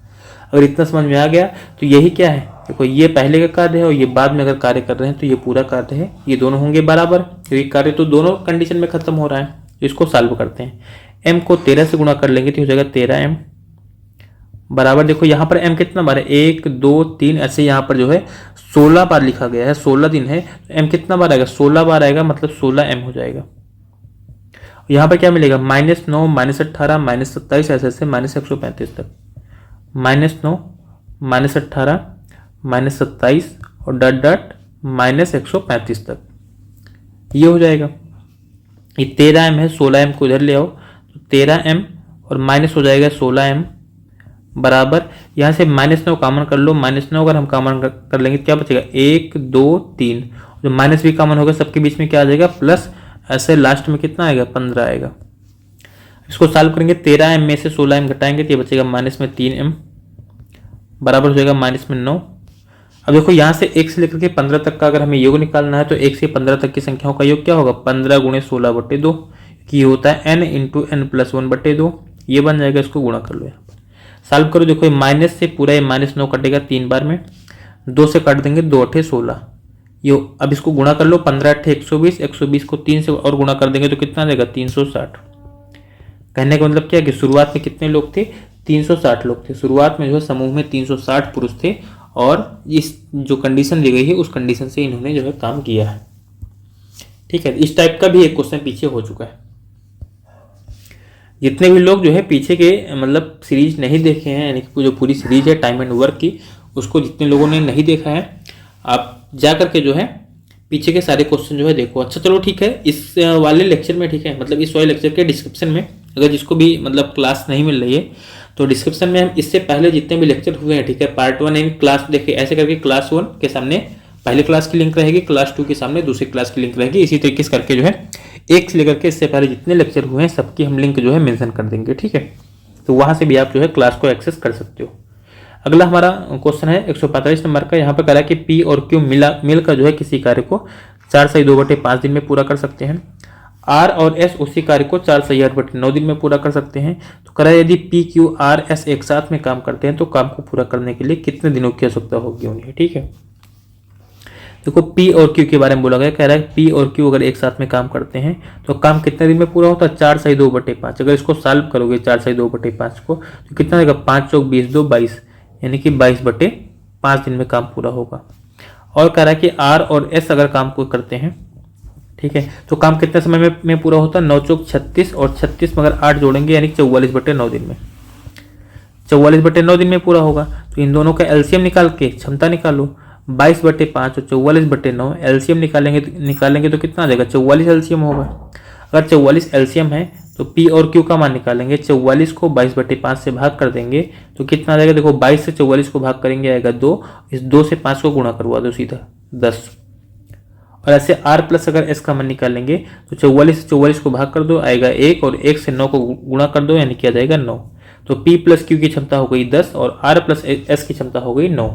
अगर इतना समझ में आ गया तो यही क्या है, देखो ये पहले का कार्य है और ये बाद में अगर कार्य कर रहे हैं तो ये पूरा कार्य है, ये दोनों होंगे बराबर क्योंकि कार्य तो दोनों कंडीशन में खत्म हो रहा है। तो इसको सॉल्व करते हैं। m को 13 से गुणा कर लेंगे तो हो जाएगा 13m बराबर, देखो यहाँ पर m कितना बार है 1 2 3, ऐसे यहाँ पर जो है 16 बार लिखा गया है, 16 दिन है तो m कितना बार आएगा 16 बार आएगा, मतलब 16m हो जाएगा। यहाँ पर क्या मिलेगा -9 -18 -27 ऐसे ऐसे -135 तक, -9 -18 -27 और डॉट -135 तक ये हो जाएगा। ये 13m है, 16m को इधर ले आओ तो 13m और माइनस हो जाएगा 16m बराबर, यहाँ से -9 कॉमन कर लो, -9 अगर हम कॉमन कर लेंगे क्या बचेगा 1 2 3, जो माइनस भी कॉमन होगा सबके बीच में क्या आ जाएगा प्लस, ऐसे लास्ट में कितना आएगा 15 आएगा। इसको सॉल्व करेंगे 13m में से 16m घटाएंगे तो ये बचेगा -3m बराबर हो जाएगा -9। अब देखो यहाँ से 1 से लेकर के 15 तक का अगर हमें योग निकालना है तो 1 से 15 तक की संख्याओं का योग क्या होगा 15 × 16/2 कि होता है n × n+1/2, ये बन जाएगा। इसको गुणा कर लो, यहाँ पर सॉल्व करो। देखो माइनस से पूरा ये -9 कटेगा 3 बार में, 2 से काट देंगे 2 8 16 ये। अब इसको गुणा कर लो 15 8 120, 120 को 3 से और गुणा कर देंगे तो कितना देगा 360। कहने का मतलब क्या है कि शुरुआत में कितने लोग थे 360 लोग थे। शुरुआत में जो है समूह में 360 पुरुष थे और इस जो कंडीशन दी गई है उस कंडीशन से इन्होंने जो है काम किया है। ठीक है, इस टाइप का भी एक क्वेश्चन पीछे हो चुका है। जितने भी लोग जो है पीछे के मतलब सीरीज नहीं देखे हैं, यानी कि जो पूरी सीरीज है टाइम एंड वर्क की, उसको जितने लोगों ने नहीं देखा है आप जा करके जो है पीछे के सारे क्वेश्चन जो है देखो। अच्छा चलो ठीक है, इस वाले लेक्चर में, ठीक है, मतलब इस वाले लेक्चर के डिस्क्रिप्शन में अगर जिसको भी मतलब क्लास नहीं मिल रही है तो डिस्क्रिप्शन में हम इससे पहले जितने भी लेक्चर हुए हैं, ठीक है, पार्ट 1 यानी क्लास देखे ऐसे करके क्लास 1 के सामने पहले क्लास की लिंक रहेगी, क्लास 2 के सामने दूसरी क्लास की लिंक रहेगी, इसी तरीके से करके जो है 1 से लेकर के इससे पहले जितने लेक्चर हुए हैं सबकी हम लिंक जो है मेंशन कर देंगे। ठीक है, तो वहां से भी आप जो है क्लास को एक्सेस कर सकते हो। अगला हमारा क्वेश्चन है 145 नंबर का। यहाँ पर कह रहा है कि पी और क्यू मिलकर जो है किसी कार्य को 4/2/5 दिन में पूरा कर सकते हैं। आर और एस उसी कार्य को 4/8/9 दिन में पूरा कर सकते हैं। तो कह रहा है यदि पी क्यू आर एस एक साथ में काम करते हैं तो काम को पूरा करने के लिए कितने दिनों की आवश्यकता होगी उन्हें। ठीक है, देखो पी और क्यू के बारे में बोला गया, कह रहा है पी और क्यू अगर एक साथ में काम करते हैं तो काम कितने दिन में पूरा होता है 4/2/5। अगर इसको सॉल्व करोगे 4/2/5 को तो कितना देगा 5 चौक 20 2 22, यानी कि 22/5 दिन में काम पूरा होगा। और कह रहा है कि आर और एस अगर काम को करते हैं, ठीक है, तो काम कितने समय में पूरा होता है 9 चौक 36 और 36 में अगर 8 जोड़ेंगे यानी 44/9 दिन में, 44/9 दिन में पूरा होगा। तो इन दोनों का एलसीएम निकाल के क्षमता निकालो, 22/5 और 44/9 एलसीएम निकालेंगे तो कितना आ जाएगा 44 एलसीएम होगा। अगर 44 एलसीएम है तो पी और क्यू का मान निकालेंगे, 44 को 22/5 से भाग कर देंगे तो कितना आ जाएगा, देखो 22 से 44 को भाग करेंगे आएगा 2, इस 2 से 5 को गुणा करवा दो सीधा 10। और ऐसे आर प्लस अगर एस का मान निकालेंगे तो 44 से 44 को भाग कर दो आएगा 1 और 1 से 9 को गुणा कर दो यानी कि आ जाएगा 9। तो पी प्लस क्यू की क्षमता हो गई 10 और आर प्लस एस की क्षमता हो गई 9।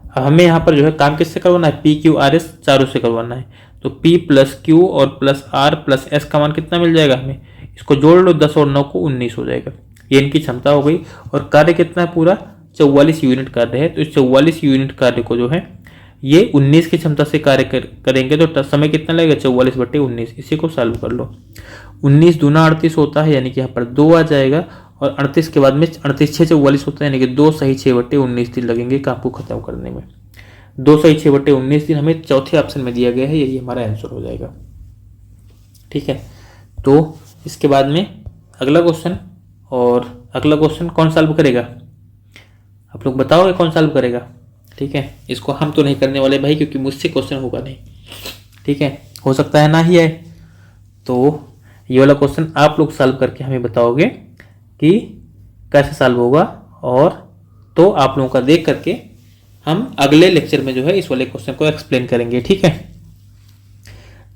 अब हमें यहाँ पर जो है काम किससे करवाना है, पी क्यू आर एस चारों से करवाना है। तो पी प्लस क्यू और प्लस आर प्लस एस का मान कितना मिल जाएगा हमें, इसको जोड़ लो 10 और 9 को 19 हो जाएगा। ये इनकी क्षमता हो गई। और कार्य कितना है पूरा 44 यूनिट कार्य है। तो इस 44 यूनिट कार्य को जो है ये 19 की क्षमता से कार्य करेंगे तो समय कितना लगेगा 44/19। इसी को सॉल्व कर लो, 19 दूना 38 होता है यानी कि यहाँ पर 2 आ जाएगा और 38 के बाद में 38 6 44 होता है यानी कि 2 सही 6/19 दिन लगेंगे काम को खत्म करने में। 2 सही 6/19 दिन हमें चौथे ऑप्शन में दिया गया है, यही हमारा आंसर हो जाएगा। ठीक है, तो इसके बाद में अगला क्वेश्चन, और अगला क्वेश्चन कौन सॉल्व करेगा आप लोग बताओगे कौन सॉल्व करेगा। ठीक है, इसको हम तो नहीं करने वाले भाई क्योंकि मुझसे क्वेश्चन होगा नहीं। ठीक है, हो सकता है ना ही आए, तो ये वाला क्वेश्चन आप लोग सॉल्व करके हमें बताओगे कि कैसे सॉल्व होगा, और तो आप लोगों का देख करके हम अगले लेक्चर में जो है इस वाले क्वेश्चन को एक्सप्लेन करेंगे। ठीक है,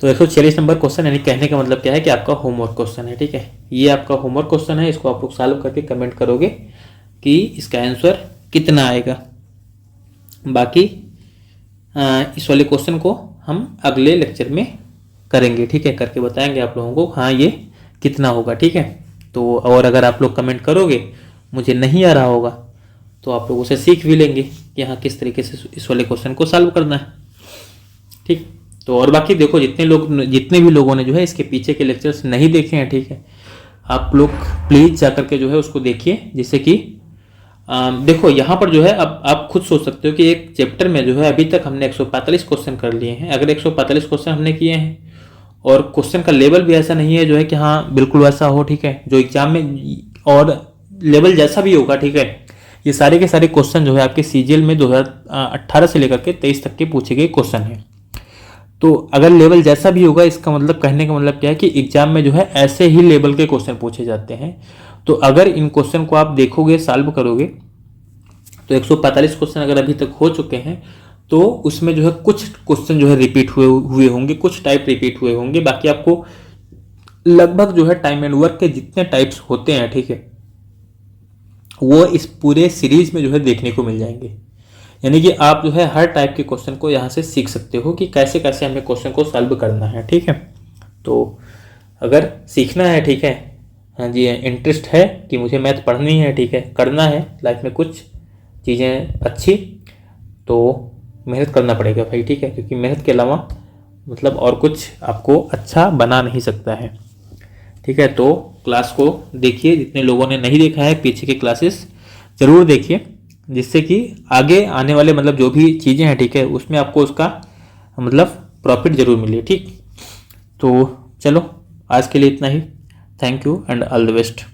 तो 146 नंबर क्वेश्चन, यानी कहने का मतलब क्या है कि आपका होमवर्क क्वेश्चन है। ठीक है, ये आपका होमवर्क क्वेश्चन है, इसको आप लोग सॉल्व करके कमेंट करोगे कि इसका आंसर कितना आएगा। बाकी इस वाले क्वेश्चन को हम अगले लेक्चर में करेंगे। ठीक है, करके बताएंगे आप लोगों को हाँ ये कितना होगा। ठीक है, तो और अगर आप लोग कमेंट करोगे मुझे नहीं आ रहा होगा तो आप लोग उसे सीख भी लेंगे कि हाँ किस तरीके से इस वाले क्वेश्चन को सॉल्व करना है। ठीक, तो और बाकी देखो जितने भी लोगों ने जो है इसके पीछे के लेक्चर्स नहीं देखे हैं, ठीक है, आप लोग प्लीज जा करके जो है उसको देखिए, जिससे कि देखो यहाँ पर जो है अब आप खुद सोच सकते हो कि एक चैप्टर में जो है अभी तक हमने 145 क्वेश्चन कर लिए हैं। अगर 145 क्वेश्चन हमने किए हैं और क्वेश्चन का लेवल भी ऐसा नहीं है जो है कि हाँ बिल्कुल वैसा हो, ठीक है, जो एग्जाम में और लेवल जैसा भी होगा। ठीक है, ये सारे के सारे क्वेश्चन जो है आपके सीजीएल में 2018 से लेकर के 23 तक के पूछे गए क्वेश्चन हैं। तो अगर लेवल जैसा भी होगा, इसका मतलब कहने का मतलब क्या है कि एग्जाम में जो है ऐसे ही लेवल के क्वेश्चन पूछे जाते हैं। तो अगर इन क्वेश्चन को आप देखोगे, सॉल्व करोगे, तो 145 क्वेश्चन अगर अभी तक हो चुके हैं, तो उसमें जो है कुछ क्वेश्चन जो है रिपीट हुए होंगे, कुछ टाइप रिपीट हुए होंगे, बाकी आपको लगभग जो है टाइम एंड वर्क के जितने टाइप्स होते हैं, ठीक है, वो इस पूरे सीरीज में जो है देखने को मिल जाएंगे। यानी कि आप जो है हर टाइप के क्वेश्चन को यहाँ से सीख सकते हो कि कैसे कैसे हमें क्वेश्चन को सॉल्व करना है, ठीक है। तो अगर सीखना है, ठीक है, हाँ जी, इंटरेस्ट है कि मुझे मैथ पढ़नी है, ठीक है, करना है लाइफ में कुछ चीज़ें अच्छी, तो मेहनत करना पड़ेगा भाई, ठीक है, क्योंकि मेहनत के अलावा मतलब और कुछ आपको अच्छा बना नहीं सकता है, ठीक है। तो क्लास को देखिए, जितने लोगों ने नहीं देखा है पीछे के क्लासेस ज़रूर देखिए, जिससे कि आगे आने वाले मतलब जो भी चीज़ें हैं, ठीक है, उसमें आपको उसका मतलब प्रॉफिट ज़रूर मिले, ठीक। तो चलो आज के लिए इतना ही। Thank you and all the best.